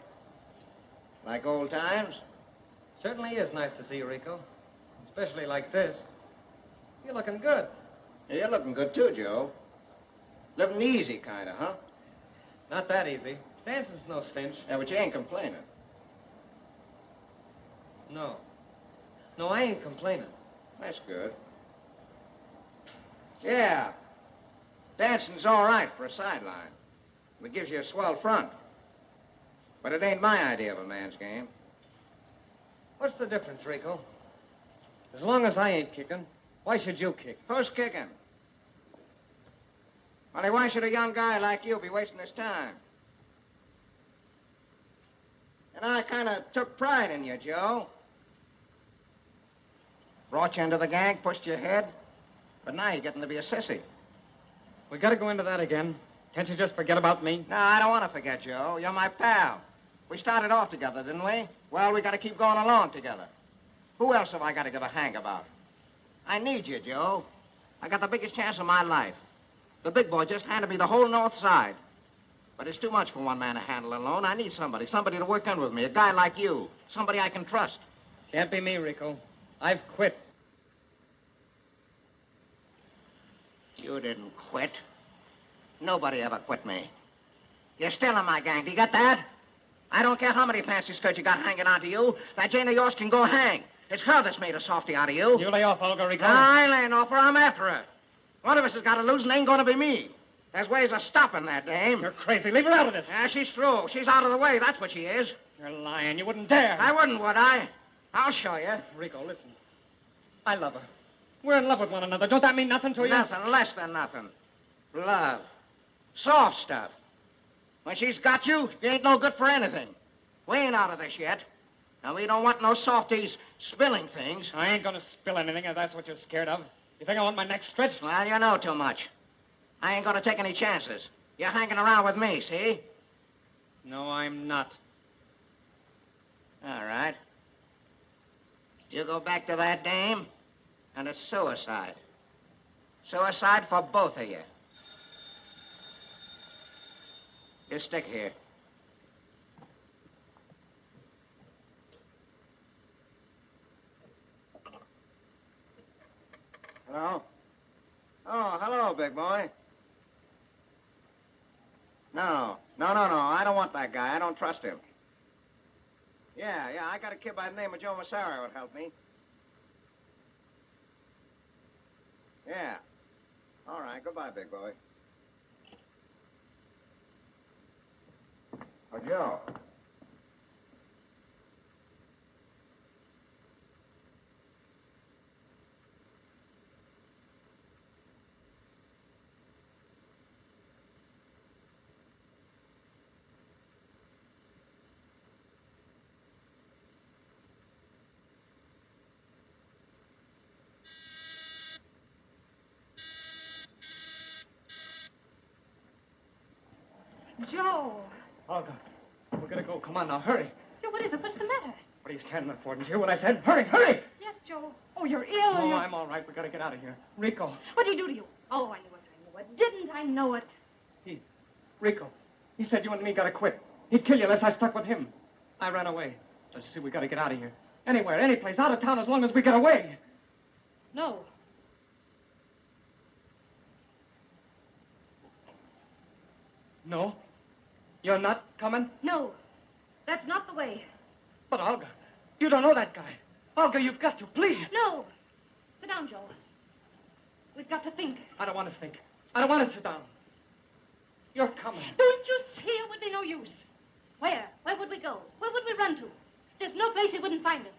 Speaker 1: Like old times.
Speaker 11: Certainly is nice to see you, Rico. Especially like this. You're looking good.
Speaker 1: Yeah, you're looking good too, Joe. Living easy, kind of, huh?
Speaker 11: Not that easy. Dancing's no cinch.
Speaker 1: Yeah, but you ain't complaining.
Speaker 11: No. No, I ain't complaining.
Speaker 1: That's good. Yeah. Dancing's all right for a sideline. It gives you a swell front. But it ain't my idea of a man's game.
Speaker 11: What's the difference, Rico? As long as I ain't kicking, why should you kick?
Speaker 1: Who's kicking? Only why should a young guy like you be wasting his time? And I kind of took pride in you, Joe. Brought you into the gang, pushed you ahead. But now you're getting to be a sissy.
Speaker 11: We gotta go into that again. Can't you just forget about me?
Speaker 1: No, I don't want to forget, Joe. You're my pal. We started off together, didn't we? Well, we got to keep going along together. Who else have I got to give a hang about? I need you, Joe. I got the biggest chance of my life. The big boy just handed me the whole north side. But it's too much for one man to handle alone. I need somebody to work in with me, a guy like you, somebody I can trust.
Speaker 11: Can't be me, Rico. I've quit.
Speaker 1: You didn't quit. Nobody ever quit me. You're still in my gang. Do you get that? I don't care how many fancy skirts you got hanging onto you. That Jane of yours can go hang. It's her that's made a softy out of you.
Speaker 11: You lay off, Olga, Rico.
Speaker 1: I ain't laying off her. I'm after her. One of us has got to lose, and it ain't going to be me. There's ways of stopping that dame.
Speaker 11: You're crazy. Leave her out of this.
Speaker 1: Yeah, she's through. She's out of the way. That's what she is.
Speaker 11: You're lying. You wouldn't dare.
Speaker 1: I wouldn't, would I? I'll show you.
Speaker 11: Rico, listen. I love her. We're in love with one another. Don't that mean nothing to you?
Speaker 1: Nothing, less than nothing. Love. Soft stuff. When she's got you, you ain't no good for anything. We ain't out of this yet. And we don't want no softies spilling things.
Speaker 11: I ain't gonna spill anything if that's what you're scared of. You think I want my neck stretched?
Speaker 1: Well, you know too much. I ain't gonna take any chances. You're hanging around with me, see?
Speaker 11: No, I'm not.
Speaker 1: All right. You go back to that dame, and it's suicide. Suicide for both of you. You stick here. Hello? Oh, hello, big boy. No. I don't want that guy. I don't trust him. Yeah, I got a kid by the name of Joe Massaro would help me. Yeah. All right, goodbye, big boy. Oh, Joe.
Speaker 6: Joe.
Speaker 11: Olga, we're gonna go. Come on now, hurry.
Speaker 6: Joe, what is it? What's the matter?
Speaker 11: What are you standing there for? Didn't you hear what I said? Hurry, hurry!
Speaker 6: Yes, Joe. Oh, you're ill.
Speaker 11: Oh, I'm all right. We gotta get out of here. Rico.
Speaker 6: What did he do to you? Oh, I knew it. Didn't I know it?
Speaker 11: Rico. He said you and me gotta quit. He'd kill you unless I stuck with him. I ran away. Let's see, we gotta get out of here. Anywhere, any place, out of town, as long as we get away.
Speaker 6: No.
Speaker 11: No? You're not coming?
Speaker 6: No. That's not the way.
Speaker 11: But, Olga, you don't know that guy. Olga, you've got to, please.
Speaker 6: No. Sit down, Joe. We've got to think.
Speaker 11: I don't want to think. I don't want to sit down. You're coming.
Speaker 6: Don't you see it would be no use? Where? Where would we go? Where would we run to? There's no place he wouldn't find us.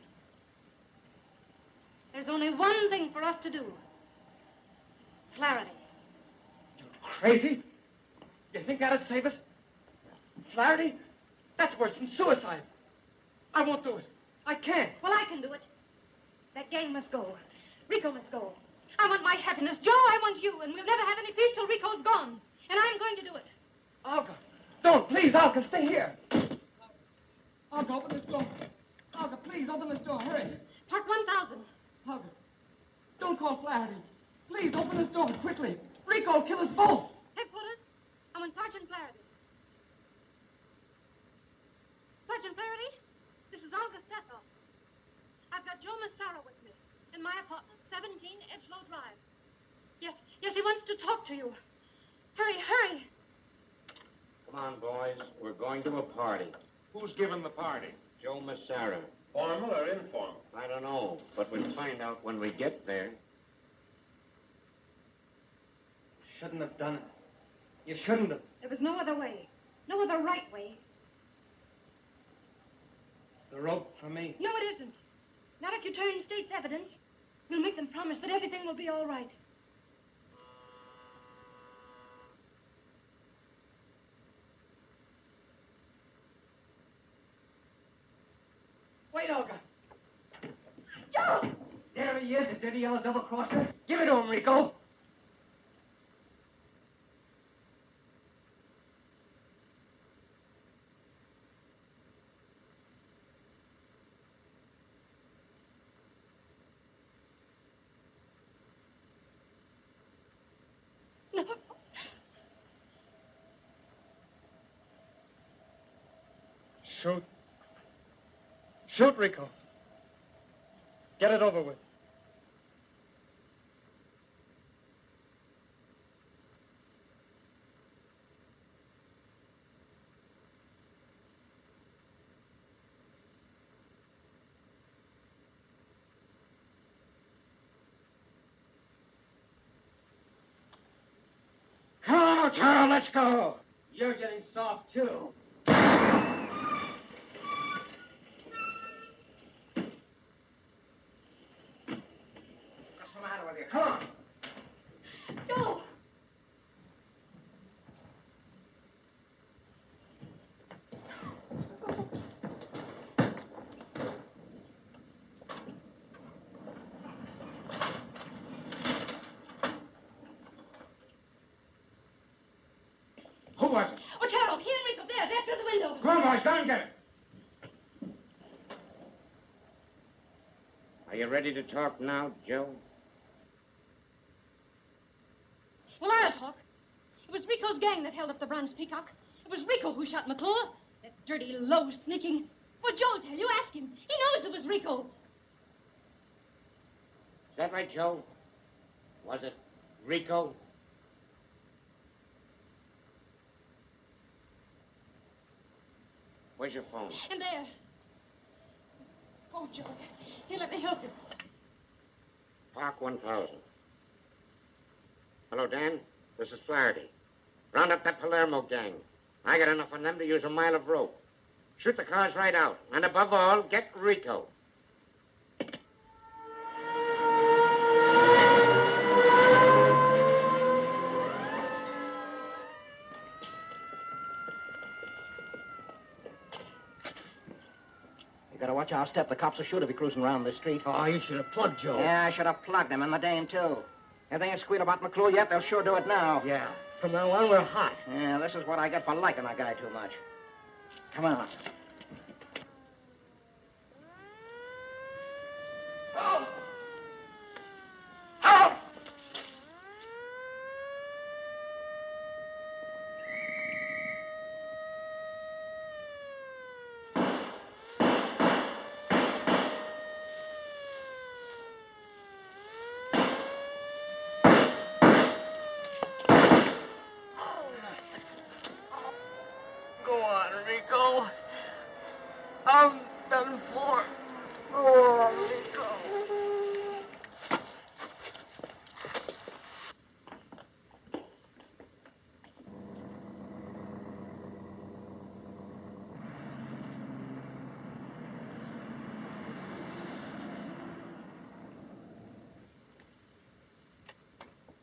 Speaker 6: There's only one thing for us to do. Clarity.
Speaker 11: Crazy? You think that'd save us? Flaherty? That's worse than suicide. I won't do it. I can't.
Speaker 6: Well, I can do it. That gang must go. Rico must go. I want my happiness. Joe, I want you. And we'll never have any peace till Rico's gone. And I'm going to do it.
Speaker 11: Olga. Don't, please, Olga, stay here. Olga, open this door. Olga, please, open this door. Hurry.
Speaker 6: Park 1000.
Speaker 11: Hug. Don't call Flaherty. Please, open this door quickly. Rico will kill us both.
Speaker 6: Headquarters, I'm in Sergeant Flaherty. Sergeant Flaherty, this is Olga Stethel. I've got Joe Massaro with me in my apartment, 17 Edgelow Drive. Yes, he wants to talk to you. Hurry.
Speaker 9: Come on, boys. We're going to a party.
Speaker 7: Who's giving the party?
Speaker 9: Joe Massaro.
Speaker 7: Formal or informal?
Speaker 9: I don't know, but we'll find out when we get there.
Speaker 11: Shouldn't have done it. You shouldn't have.
Speaker 6: There was no other way. No other right way.
Speaker 11: The rope for me.
Speaker 6: No, it isn't. Not if you turn in state's evidence. We'll make them promise that everything will be all right.
Speaker 11: Wait, Olga.
Speaker 6: Joe!
Speaker 11: There he is, the dirty yellow double-crosser. Give it to him, Rico.
Speaker 6: No.
Speaker 3: Shoot. Shoot, Rico. Get it over with.
Speaker 9: Come on, Charles, let's go.
Speaker 11: You're getting soft, too.
Speaker 9: What's the matter with you? Come on.
Speaker 6: Joe!
Speaker 9: Who was it?
Speaker 6: Oh, Charles, he and Rico, there through the window.
Speaker 9: Come on, boys, go and get it. Are you ready to talk now, Joe?
Speaker 6: Well, I'll talk. It was Rico's gang that held up the Bronze Peacock. It was Rico who shot McClure. That dirty, low, sneaking. Well, Joe will tell you. Ask him. He knows it was Rico.
Speaker 9: Is that right, Joe? Was it Rico? Where's your phone?
Speaker 6: And there. Oh, Joe. Here, let me help you.
Speaker 9: Park 1000. Hello, Dan. This is Flaherty. Round up that Palermo gang. I got enough on them to use a mile of rope. Shoot the cars right out. And above all, get Rico.
Speaker 1: You gotta watch our step. The cops are sure to be cruising around this street.
Speaker 11: Oh, you should have plugged Joe.
Speaker 1: Yeah, I should have plugged him in the Dane, too. If they ain't squealed about McClure yet, they'll sure do it now.
Speaker 11: Yeah. From now on, we're hot.
Speaker 1: Yeah, this is what I get for liking a guy too much. Come on. Oh! Oh!
Speaker 11: Go on, Rico. I'm done for. Oh, Rico.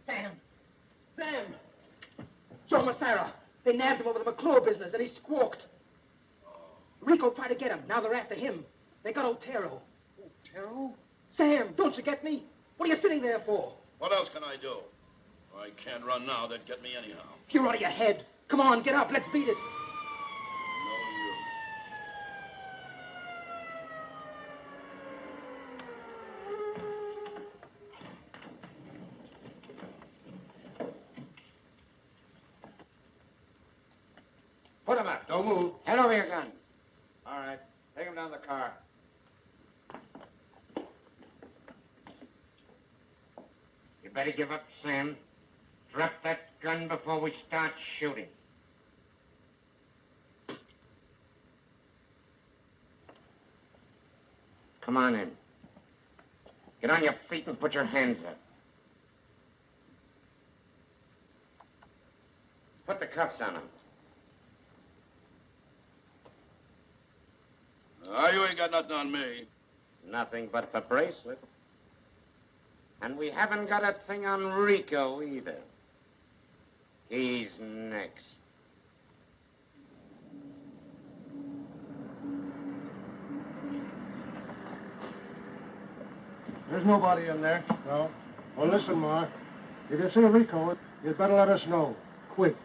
Speaker 11: Sam! Joe Massaro. They nabbed him over the McClure business, and he squawked. Rico tried to get him. Now they're after him. They got Otero.
Speaker 4: Otero?
Speaker 11: Sam, don't you get me? What are you sitting there for?
Speaker 4: What else can I do? I can't run now. They'd get me anyhow.
Speaker 11: You're out of your head. Come on, get up. Let's beat it.
Speaker 4: No use.
Speaker 9: Put him up.
Speaker 12: Don't move.
Speaker 9: Hand over your gun.
Speaker 8: All right. Take him down the car.
Speaker 9: You better give up, Sam. Drop that gun before we start shooting. Come on in. Get on your feet and put your hands up. Put the cuffs on him.
Speaker 4: You ain't got nothing on me.
Speaker 9: Nothing but the bracelet. And we haven't got a thing on Rico either. He's next.
Speaker 12: There's nobody in there. No. Well, listen, Ma. If you see Rico, you'd better let us know. Quick.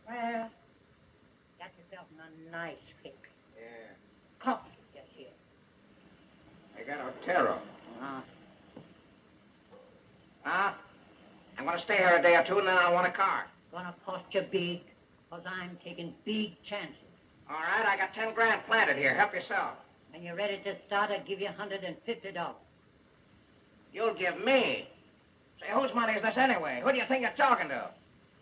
Speaker 14: Well, got yourself a nice fix.
Speaker 9: Yeah.
Speaker 14: Coffee just here.
Speaker 9: I got Otero. I'm going to stay here a day or two, and then I want a car.
Speaker 14: Gonna cost you big, 'cause I'm taking big chances.
Speaker 9: All right, I got 10 grand planted here. Help yourself.
Speaker 14: When you're ready to start, I'll give you $150.
Speaker 9: You'll give me. Say, whose money is this anyway? Who do you think you're talking to?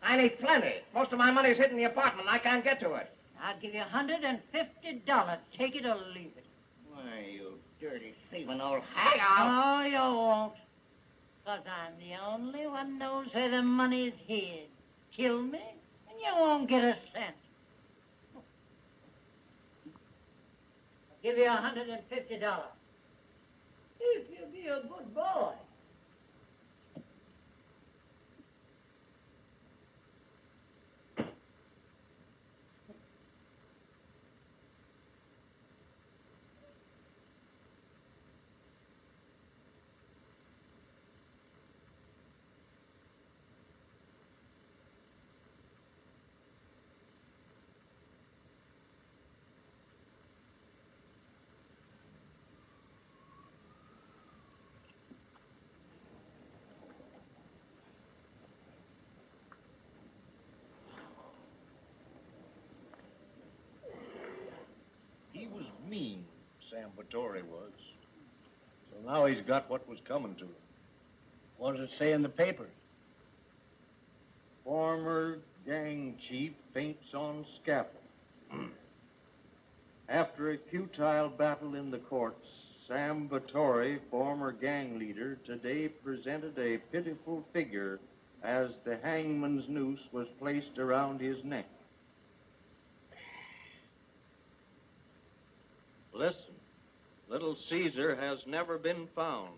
Speaker 9: I need plenty. Most of my money's hidden in the apartment, and I can't get to it.
Speaker 14: I'll give you $150. Take it or leave it.
Speaker 9: Why, you dirty, thieving old hag.
Speaker 14: No, you won't. 'Cause I'm the only one knows where the money's hid. Kill me, and you won't get a cent. I'll give you $150. If you be a good boy.
Speaker 7: He was mean, Sam Vittori was. So now he's got what was coming to him.
Speaker 11: What does it say in the papers?
Speaker 7: Former gang chief faints on scaffold. After a futile battle in the courts, Sam Vittori, former gang leader, today presented a pitiful figure as the hangman's noose was placed around his neck. Listen, little Caesar has never been found.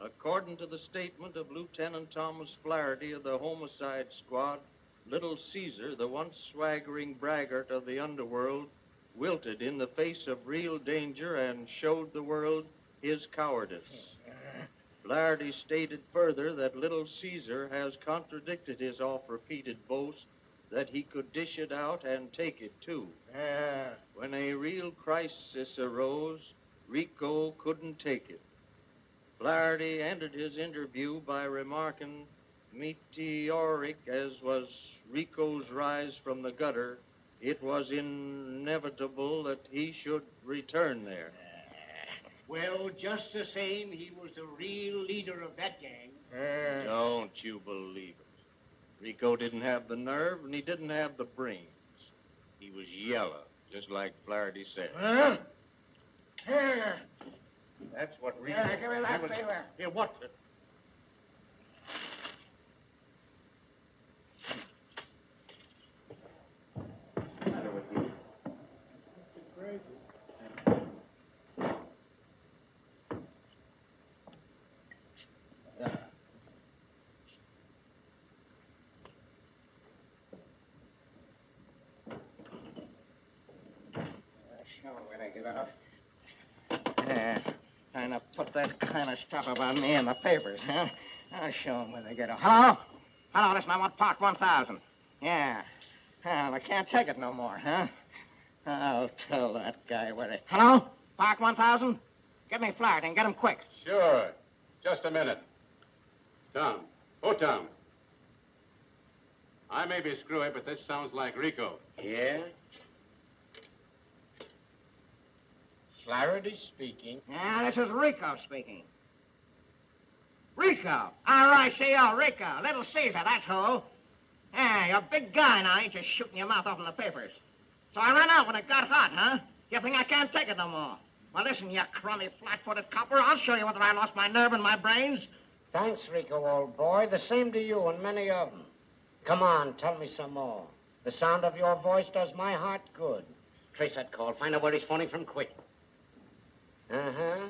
Speaker 7: According to the statement of Lieutenant Thomas Flaherty of the Homicide Squad, little Caesar, the once swaggering braggart of the underworld, wilted in the face of real danger and showed the world his cowardice. Flaherty stated further that little Caesar has contradicted his oft-repeated boast that he could dish it out and take it, too. When a real crisis arose, Rico couldn't take it. Flaherty ended his interview by remarking, meteoric as was Rico's rise from the gutter, it was inevitable that he should return there.
Speaker 11: Well, just the same, he was the real leader of that gang.
Speaker 7: Don't you believe it. Rico didn't have the nerve, and he didn't have the brains. He was yellow, just like Flaherty said. That's what Rico...
Speaker 9: Give me that paper.
Speaker 7: Here, what's it? What's the matter with you?
Speaker 1: Show 'em where they get off. Yeah, trying to put that kind of stuff about me in the papers, huh? I'll show 'em where they get off. Hello? Hello, listen, I want Park 1000. Yeah. Well, I can't take it no more, huh? I'll tell that guy where they... Hello? Park 1000? Get me Flaherty and get him quick.
Speaker 8: Sure. Just a minute. Tom. Oh, Tom. I may be screwy, but this sounds like Rico.
Speaker 9: Yeah? Flaherty speaking.
Speaker 1: Yeah, this is Rico speaking. Rico. R-I-C-O, Rico. Little Caesar, that's who. Yeah, you're a big guy now. Ain't just shooting your mouth off in the papers. So I ran out when it got hot, huh? You think I can't take it no more? Well, listen, you crummy, flat-footed copper. I'll show you whether I lost my nerve and my brains.
Speaker 9: Thanks, Rico, old boy. The same to you and many of them. Come on, tell me some more. The sound of your voice does my heart good. Trace that call. Find out where he's phoning from quick. Uh-huh.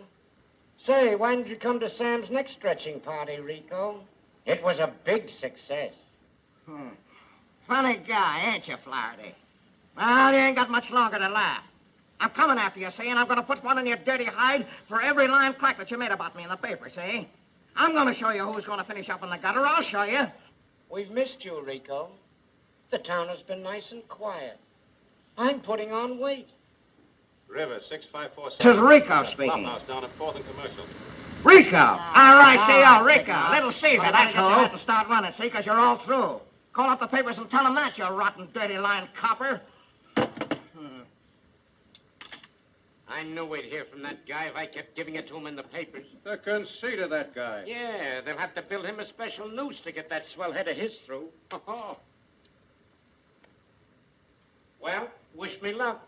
Speaker 9: Say, why didn't you come to Sam's next stretching party, Rico? It was a big success.
Speaker 1: Funny guy, ain't you, Flaherty? Well, you ain't got much longer to laugh. I'm coming after you, see, and I'm going to put one in your dirty hide for every line crack that you made about me in the paper, see? I'm going to show you who's going to finish up in the gutter. I'll show you.
Speaker 9: We've missed you, Rico. The town has been nice and quiet. I'm putting on weight.
Speaker 8: River, 6547.
Speaker 1: This is Rico speaking.
Speaker 8: Clubhouse down at 4th and Commercial.
Speaker 1: Rico. R-I-C-O, Rico. Little Caesar, that's who. You have to start running, see, because you're all through. Call up the papers and tell them that, you rotten, dirty line copper.
Speaker 9: I knew we'd hear from that guy if I kept giving it to him in the papers.
Speaker 13: The conceit of that guy.
Speaker 9: Yeah, they'll have to build him a special noose to get that swell head of his through. Well, wish me luck.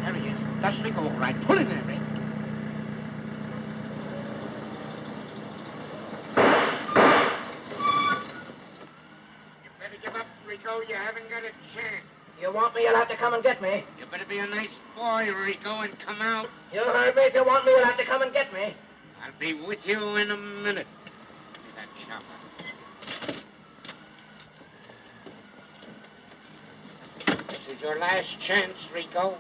Speaker 1: There he is. That's Rico, all right. Pull in there, Rick.
Speaker 9: You better give up, Rico. You haven't got a chance.
Speaker 1: You want me, you'll have to come and get me.
Speaker 9: You better be a nice boy, Rico, and come out.
Speaker 1: You heard me. If you want me, you'll have to come and get me.
Speaker 9: I'll be with you in a minute. Give me that chopper. This is your last chance, Rico.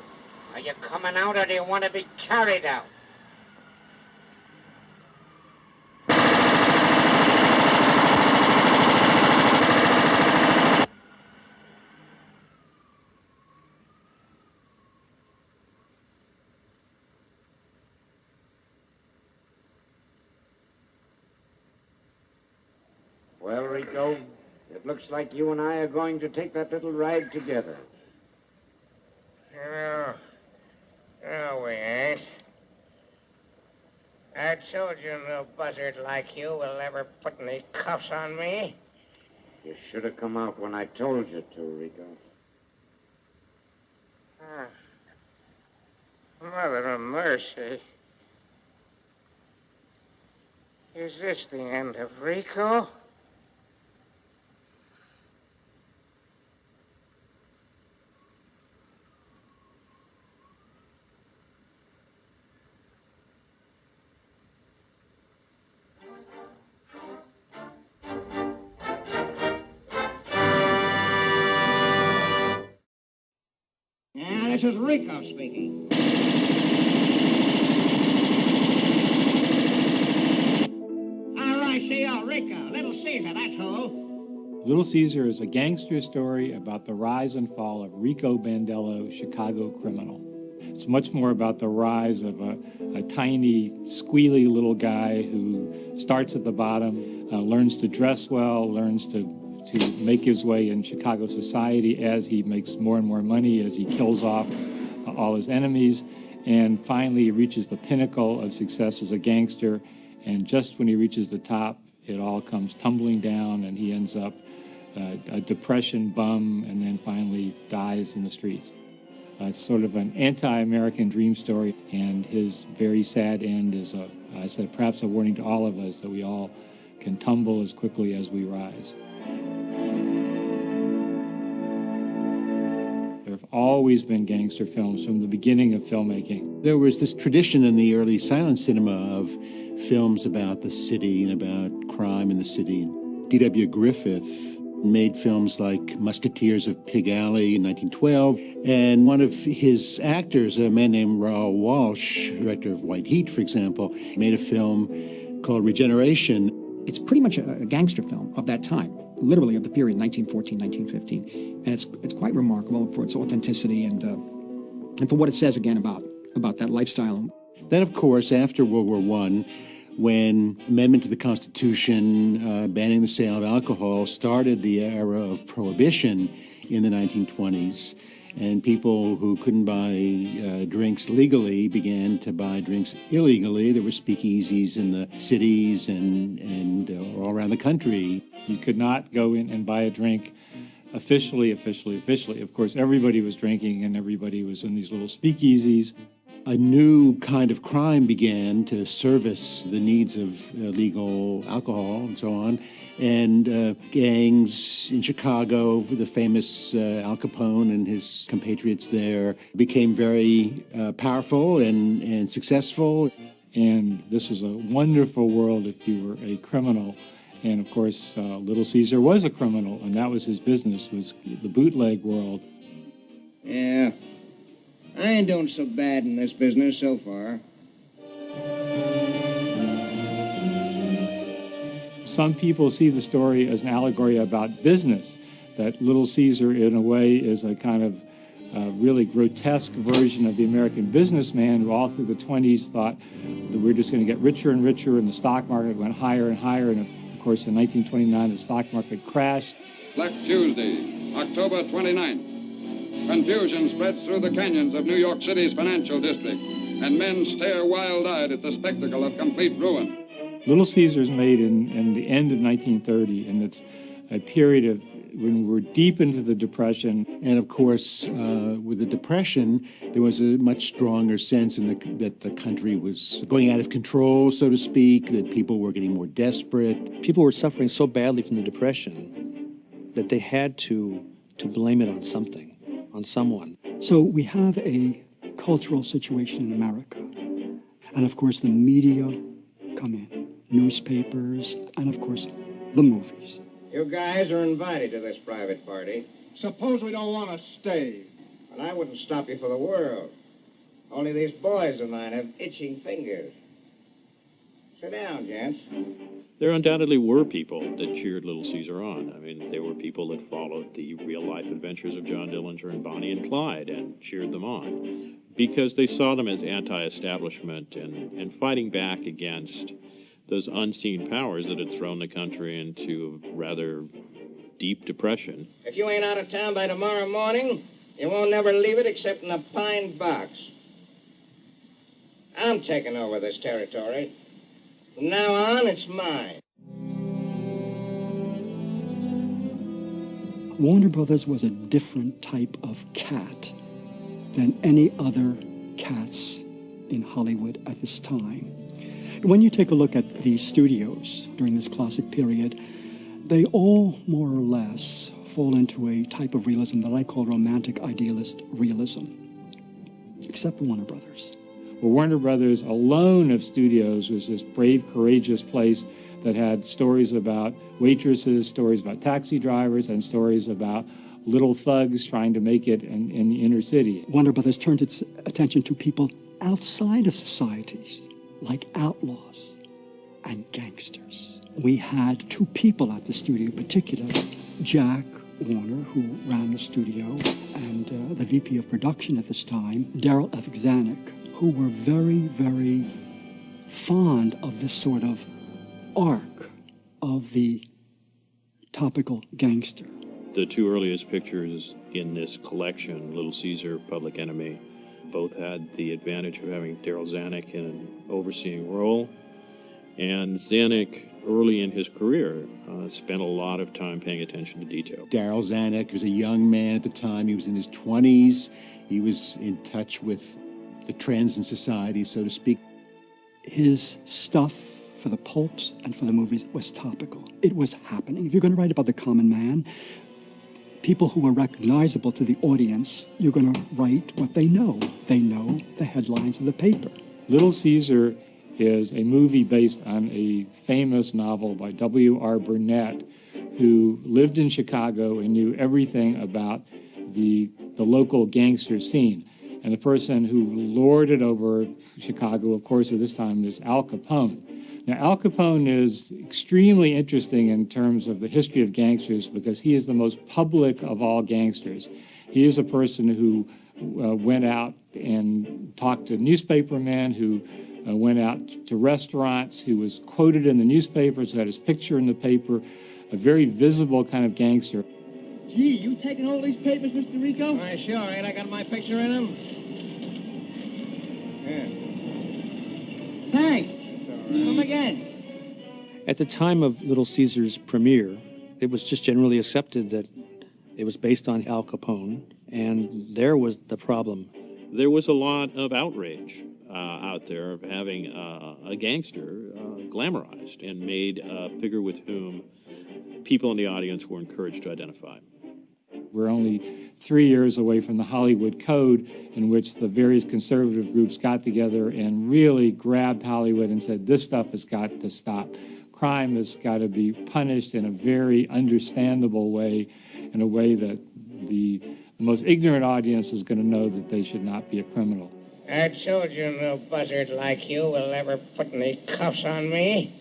Speaker 9: Are you coming out, or do you want to be carried out? Well, Rico, it looks like you and I are going to take that little ride together.
Speaker 1: No, we ain't. I told you no buzzard like you will ever put any cuffs on me.
Speaker 9: You should have come out when I told you to, Rico.
Speaker 1: Mother of mercy. Is this the end of Rico? Yeah, this is Rico speaking. R-I-C-O, Rico. Little Caesar, that's who.
Speaker 15: Little Caesar is a gangster story about the rise and fall of Rico Bandello, Chicago criminal. It's much more about the rise of a tiny, squealy little guy who starts at the bottom, learns to dress well, learns to make his way in Chicago society as he makes more and more money, as he kills off all his enemies, and finally reaches the pinnacle of success as a gangster. And just when he reaches the top, it all comes tumbling down, and he ends up a depression bum and then finally dies in the streets. It's sort of an anti-American dream story, and his very sad end is, I said, perhaps a warning to all of us that we all can tumble as quickly as we rise. There have always been gangster films from the beginning of filmmaking.
Speaker 16: There was this tradition in the early silent cinema of films about the city and about crime in the city. D.W. Griffith made films like Musketeers of Pig Alley in 1912, and one of his actors, a man named Raoul Walsh, director of White Heat, for example, made a film called Regeneration.
Speaker 17: It's pretty much a gangster film of that time, literally of the period 1914, 1915, and it's quite remarkable for its authenticity and for what it says again about that lifestyle.
Speaker 16: Then, of course, after World War I, when amendment to the Constitution banning the sale of alcohol started the era of prohibition in the 1920s, and people who couldn't buy drinks legally began to buy drinks illegally. There were speakeasies in the cities and all around the country.
Speaker 15: You could not go in and buy a drink officially. Of course, everybody was drinking and everybody was in these little speakeasies.
Speaker 16: A new kind of crime began to service the needs of legal alcohol and so on. And gangs in Chicago, the famous Al Capone and his compatriots there, became very powerful and successful.
Speaker 15: And this was a wonderful world if you were a criminal. And of course, Little Caesar was a criminal, and that was his business, was the bootleg world.
Speaker 1: Yeah. I ain't doing so bad in this business so far.
Speaker 15: Some people see the story as an allegory about business, that Little Caesar, in a way, is a kind of really grotesque version of the American businessman who all through the 20s thought that we're just going to get richer and richer, and the stock market went higher and higher. And of course, in 1929, the stock market crashed.
Speaker 18: Black Tuesday, October 29th. Confusion spreads through the canyons of New York City's financial district, and men stare wild-eyed at the spectacle of complete ruin.
Speaker 15: Little Caesar's made in the end of 1930, and it's a period of when we're deep into the Depression.
Speaker 16: And of course, with the Depression, there was a much stronger sense that the country was going out of control, so to speak, that people were getting more desperate.
Speaker 19: People were suffering so badly from the Depression that they had to blame it on something, on someone.
Speaker 17: So we have a cultural situation in America. And of course, the media come in, newspapers, and of course, the movies.
Speaker 1: You guys are invited to this private party.
Speaker 12: Suppose we don't want to stay.
Speaker 1: And I wouldn't stop you for the world. Only these boys of mine have itching fingers. Sit down, gents.
Speaker 20: There undoubtedly were people that cheered Little Caesar on. I mean, there were people that followed the real-life adventures of John Dillinger and Bonnie and Clyde and cheered them on because they saw them as anti-establishment and fighting back against those unseen powers that had thrown the country into a rather deep depression.
Speaker 1: If you ain't out of town by tomorrow morning, you won't never leave it except in a pine box. I'm taking over this territory. From now on, it's mine.
Speaker 17: Warner Brothers was a different type of cat than any other cats in Hollywood at this time. When you take a look at the studios during this classic period, they all more or less fall into a type of realism that I call romantic idealist realism, except for Warner Brothers.
Speaker 15: Well, Warner Brothers alone of studios was this brave, courageous place that had stories about waitresses, stories about taxi drivers, and stories about little thugs trying to make it in the inner city.
Speaker 17: Warner Brothers turned its attention to people outside of societies, like outlaws and gangsters. We had two people at the studio in particular, Jack Warner, who ran the studio, and the VP of production at this time, Darryl F. Zanuck, who were very, very fond of this sort of arc of the topical gangster.
Speaker 20: The two earliest pictures in this collection, Little Caesar, Public Enemy, both had the advantage of having Darryl Zanuck in an overseeing role, And Zanuck, early in his career, spent a lot of time paying attention to detail.
Speaker 16: Darryl Zanuck was a young man at the time. He was in his 20s. He was in touch with the trends in society, so to speak.
Speaker 17: His stuff for the pulps and for the movies was topical. It was happening. If you're going to write about the common man, people who are recognizable to the audience, you're going to write what they know. They know the headlines of the paper.
Speaker 15: Little Caesar is a movie based on a famous novel by W.R. Burnett, who lived in Chicago and knew everything about the local gangster scene. And the person who lorded over Chicago, of course, at this time is Al Capone. Now, Al Capone is extremely interesting in terms of the history of gangsters because he is the most public of all gangsters. He is a person who went out and talked to newspapermen, who went out to restaurants, who was quoted in the newspapers, who had his picture in the paper, a very visible kind of gangster.
Speaker 11: Gee, you taking all these papers, Mr. Rico?
Speaker 1: Why, sure. Ain't I got my picture in them? Yeah.
Speaker 11: Thanks. Come again.
Speaker 19: At the time of Little Caesar's premiere, it was just generally accepted that it was based on Al Capone, and there was the problem.
Speaker 20: There was a lot of outrage out there of having a gangster glamorized and made a figure with whom people in the audience were encouraged to identify.
Speaker 15: We're only 3 years away from the Hollywood Code, in which the various conservative groups got together and really grabbed Hollywood and said, this stuff has got to stop. Crime has got to be punished in a very understandable way, in a way that the most ignorant audience is going to know that they should not be a criminal.
Speaker 9: I told you no buzzard like you will ever put any cuffs on me.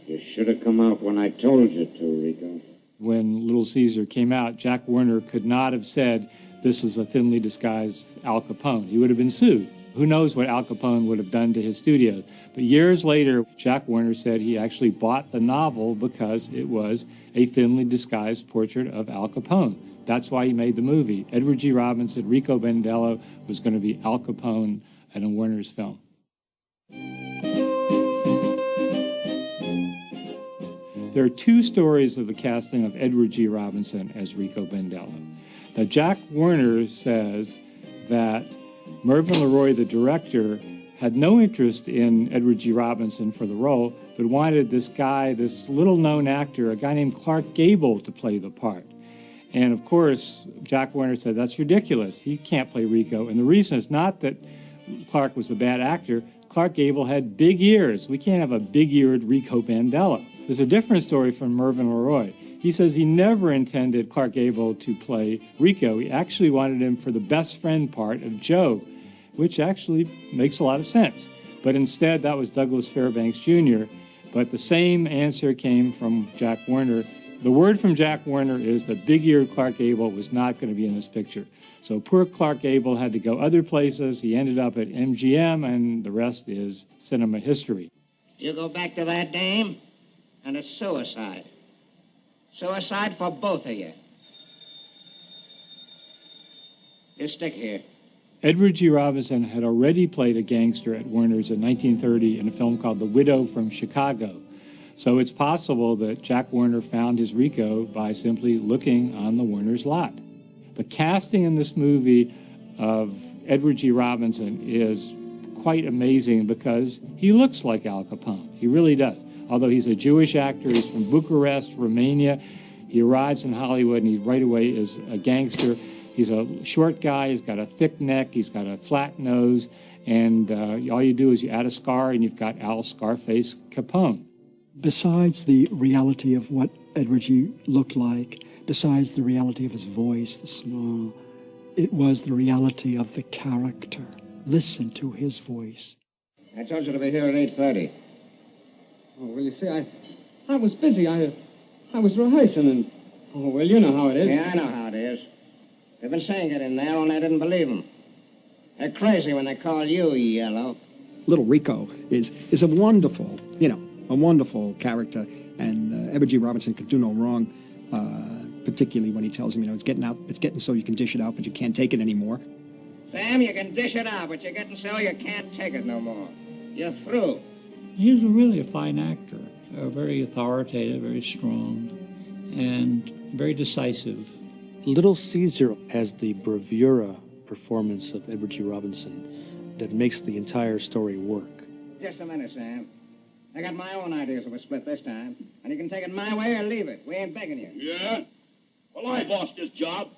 Speaker 12: You should have come out when I told you to, Rico.
Speaker 15: When Little Caesar came out, Jack Warner could not have said, this is a thinly disguised Al Capone. He would have been sued. Who knows what Al Capone would have done to his studio. But years later, Jack Warner said he actually bought the novel because it was a thinly disguised portrait of Al Capone. That's why he made the movie. Edward G. Robinson, Rico Bandello was going to be Al Capone in a Warner's film. There are two stories of the casting of Edward G. Robinson as Rico Bandello. Now, Jack Warner says that Mervyn LeRoy, the director, had no interest in Edward G. Robinson for the role, but wanted this guy, this little-known actor, a guy named Clark Gable, to play the part. And, of course, Jack Warner said, that's ridiculous. He can't play Rico. And the reason is not that Clark was a bad actor. Clark Gable had big ears. We can't have a big-eared Rico Bandello. There's a different story from Mervyn LeRoy. He says he never intended Clark Gable to play Rico. He actually wanted him for the best friend part of Joe, which actually makes a lot of sense. But instead, that was Douglas Fairbanks Jr. But the same answer came from Jack Warner. The word from Jack Warner is that big-eared Clark Gable was not going to be in this picture. So poor Clark Gable had to go other places. He ended up at MGM, and the rest is cinema history.
Speaker 9: You go back to that dame, and it's suicide. Suicide for both of you. You stick here.
Speaker 15: Edward G. Robinson had already played a gangster at Warner's in 1930 in a film called The Widow from Chicago. So it's possible that Jack Warner found his Rico by simply looking on the Warner's lot. The casting in this movie of Edward G. Robinson is quite amazing because he looks like Al Capone. He really does. Although he's a Jewish actor, he's from Bucharest, Romania. He arrives in Hollywood and he right away is a gangster. He's a short guy, he's got a thick neck, he's got a flat nose, and all you do is you add a scar and you've got Al Scarface Capone.
Speaker 17: Besides the reality of what Edward G. looked like, besides the reality of his voice, the snarl, it was the reality of the character. Listen to his voice.
Speaker 9: I told you to be here at 8:30.
Speaker 3: Oh, well, you see, I was busy. I was rehearsing, and... Oh, well, you know how it is.
Speaker 9: Yeah, I know how it is. They've been saying it in there, only I didn't believe them. They're crazy when they call you yellow.
Speaker 21: Little Rico is a wonderful, a wonderful character, and Edward G. Robinson could do no wrong, particularly when he tells him, it's getting so you can dish it out, but you can't take it anymore.
Speaker 9: Sam, you can dish it out, but you're getting so you can't take it no more. You're through.
Speaker 2: He's really a fine actor, very authoritative, very strong, and very decisive.
Speaker 19: Little Caesar has the bravura performance of Edward G. Robinson that makes the entire story work.
Speaker 1: Just a minute, Sam. I got my own ideas of a split this time, and you can take it my way or leave it. We ain't begging you.
Speaker 4: Yeah? Well, I bossed this job,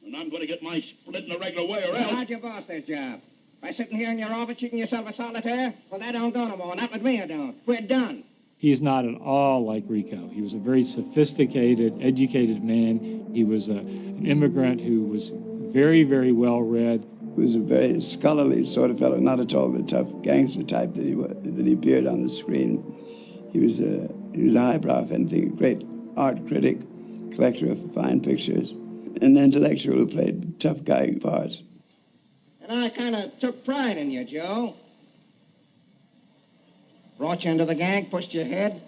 Speaker 4: and I'm going to get my split in the regular way or else.
Speaker 1: How'd you boss this job? By sitting here in your office shooting yourself a solitaire? Well, that don't go no more. Not with me, it don't. We're done.
Speaker 15: He's not at all like Rico. He was a very sophisticated, educated man. He was an immigrant who was very, very well read.
Speaker 22: He was a very scholarly sort of fellow, not at all the tough gangster type that he appeared on the screen. He was a highbrow, if anything, a great art critic, collector of fine pictures, an intellectual who played tough guy parts.
Speaker 1: And I kind of took pride in you, Joe. Brought you into the gang, pushed your head,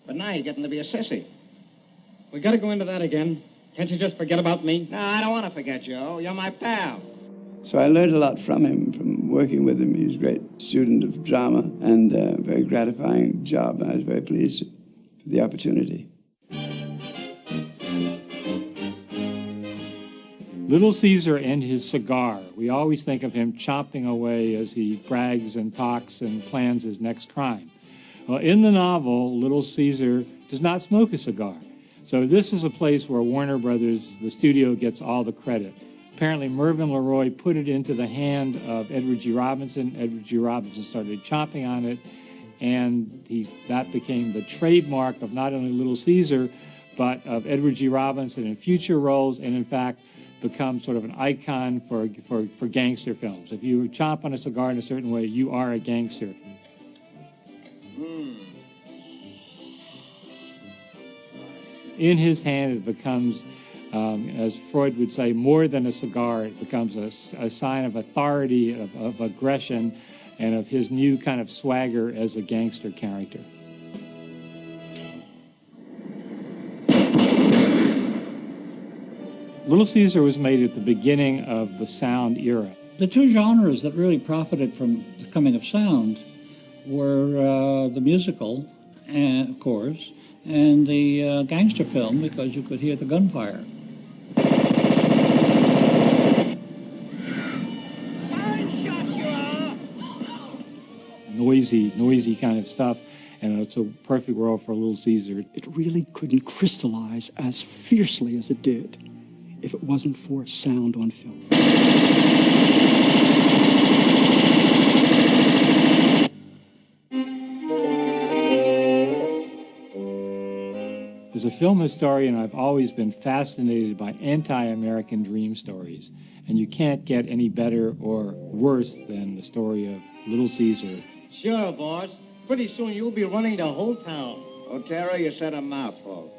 Speaker 1: but now you're getting to be a sissy.
Speaker 3: We got to go into that again. Can't you just forget about me?
Speaker 1: No, I don't want to forget, Joe. You're my pal.
Speaker 22: So I learned a lot from him, from working with him. He was a great student of drama and a very gratifying job, and I was very pleased for the opportunity.
Speaker 15: Little Caesar and his cigar. We always think of him chomping away as he brags and talks and plans his next crime. Well, in the novel, Little Caesar does not smoke a cigar. So this is a place where Warner Brothers, the studio, gets all the credit. Apparently, Mervyn LeRoy put it into the hand of Edward G. Robinson. Edward G. Robinson started chomping on it, and that became the trademark of not only Little Caesar, but of Edward G. Robinson in future roles, and in fact, become sort of an icon for gangster films. If you chomp on a cigar in a certain way, you are a gangster. In his hand, it becomes, as Freud would say, more than a cigar. It becomes a sign of authority, of aggression, and of his new kind of swagger as a gangster character. Little Caesar was made at the beginning of the sound era.
Speaker 2: The two genres that really profited from the coming of sound were the musical, of course, and the gangster film, because you could hear the gunfire.
Speaker 15: Noisy kind of stuff, and it's a perfect world for Little Caesar.
Speaker 17: It really couldn't crystallize as fiercely as it did if it wasn't for sound on film.
Speaker 15: As a film historian, I've always been fascinated by anti-American dream stories, and you can't get any better or worse than the story of Little Caesar.
Speaker 1: Sure, boss. Pretty soon you'll be running the whole town. Otero, you said a mouthful.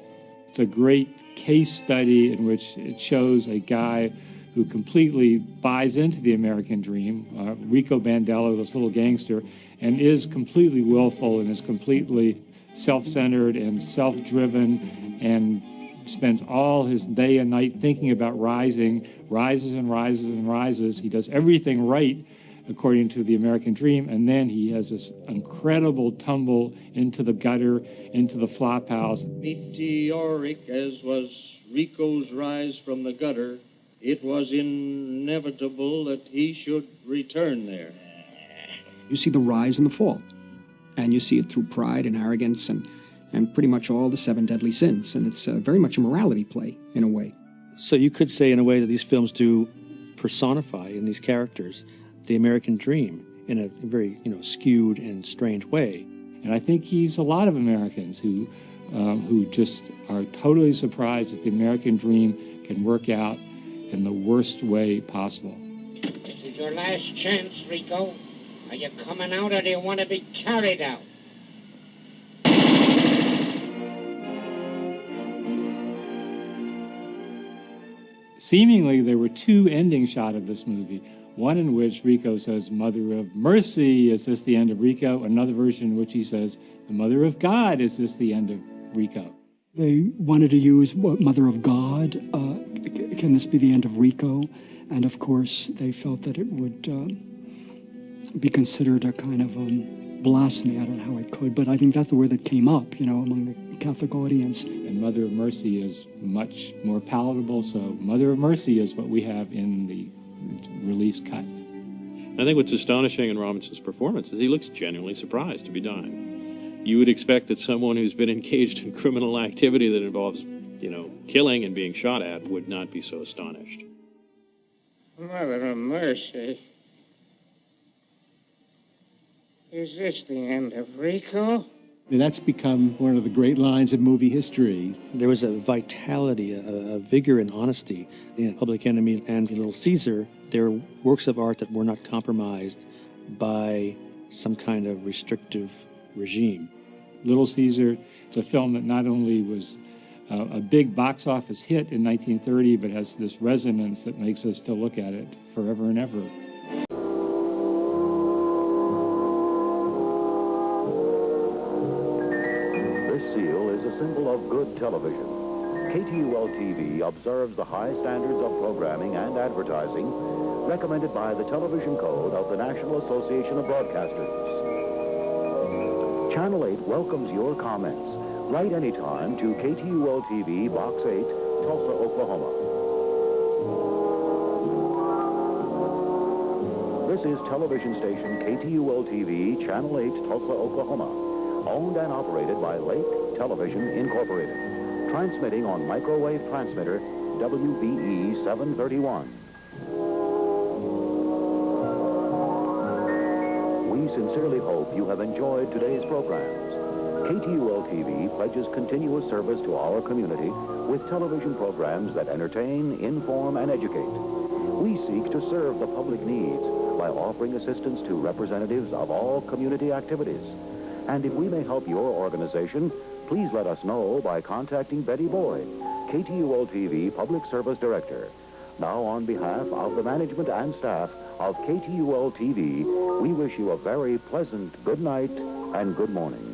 Speaker 15: It's a great case study in which it shows a guy who completely buys into the American dream, Rico Bandello, this little gangster, and is completely willful and is completely self-centered and self-driven and spends all his day and night thinking about rises and rises and rises. He does everything right according to the American dream, and then he has this incredible tumble into the gutter, into the flop house.
Speaker 23: Meteoric as was Rico's rise from the gutter, it was inevitable that he should return there.
Speaker 21: You see the rise and the fall, and you see it through pride and arrogance and pretty much all the seven deadly sins, and it's very much a morality play in a way.
Speaker 19: So you could say in a way that these films do personify in these characters the American dream in a very, skewed and strange way.
Speaker 15: And I think he's a lot of Americans who just are totally surprised that the American dream can work out in the worst way possible.
Speaker 9: This is your last chance, Rico. Are you coming out or do you want to be carried out?
Speaker 15: Seemingly, there were two ending shots of this movie. One in which Rico says, "Mother of mercy, is this the end of Rico?" Another version in which he says, "The mother of God, is this the end of Rico?"
Speaker 17: They wanted to use Mother of God. Can this be the end of Rico? And of course, they felt that it would be considered a kind of blasphemy. I don't know how I could, but I think that's the word that came up, among the Catholic audience.
Speaker 15: And Mother of Mercy is much more palatable, so Mother of Mercy is what we have in the release cut.
Speaker 20: I think what's astonishing in Robinson's performance is he looks genuinely surprised to be dying. You would expect that someone who's been engaged in criminal activity that involves, killing and being shot at would not be so astonished.
Speaker 9: Mother of mercy. Is this the end of Rico?
Speaker 16: That's become one of the great lines of movie history.
Speaker 19: There was a vitality, a vigor and honesty in Public Enemy and Little Caesar. They're works of art that were not compromised by some kind of restrictive regime.
Speaker 15: Little Caesar is a film that not only was a big box office hit in 1930, but has this resonance that makes us still look at it forever and ever.
Speaker 5: This seal is a symbol of good television. KTUL-TV observes the high standards of programming and advertising recommended by the Television Code of the National Association of Broadcasters. Channel 8 welcomes your comments. Write anytime to KTUL-TV, Box 8, Tulsa, Oklahoma. This is television station KTUL-TV, Channel 8, Tulsa, Oklahoma, owned and operated by Lake Television Incorporated, transmitting on microwave transmitter WBE 731. We sincerely hope you have enjoyed today's programs. KTUL-TV pledges continuous service to our community with television programs that entertain, inform, and educate. We seek to serve the public needs by offering assistance to representatives of all community activities. And if we may help your organization, please let us know by contacting Betty Boyd, KTUL-TV Public Service Director. Now, on behalf of the management and staff of KTUL-TV, we wish you a very pleasant good night and good morning.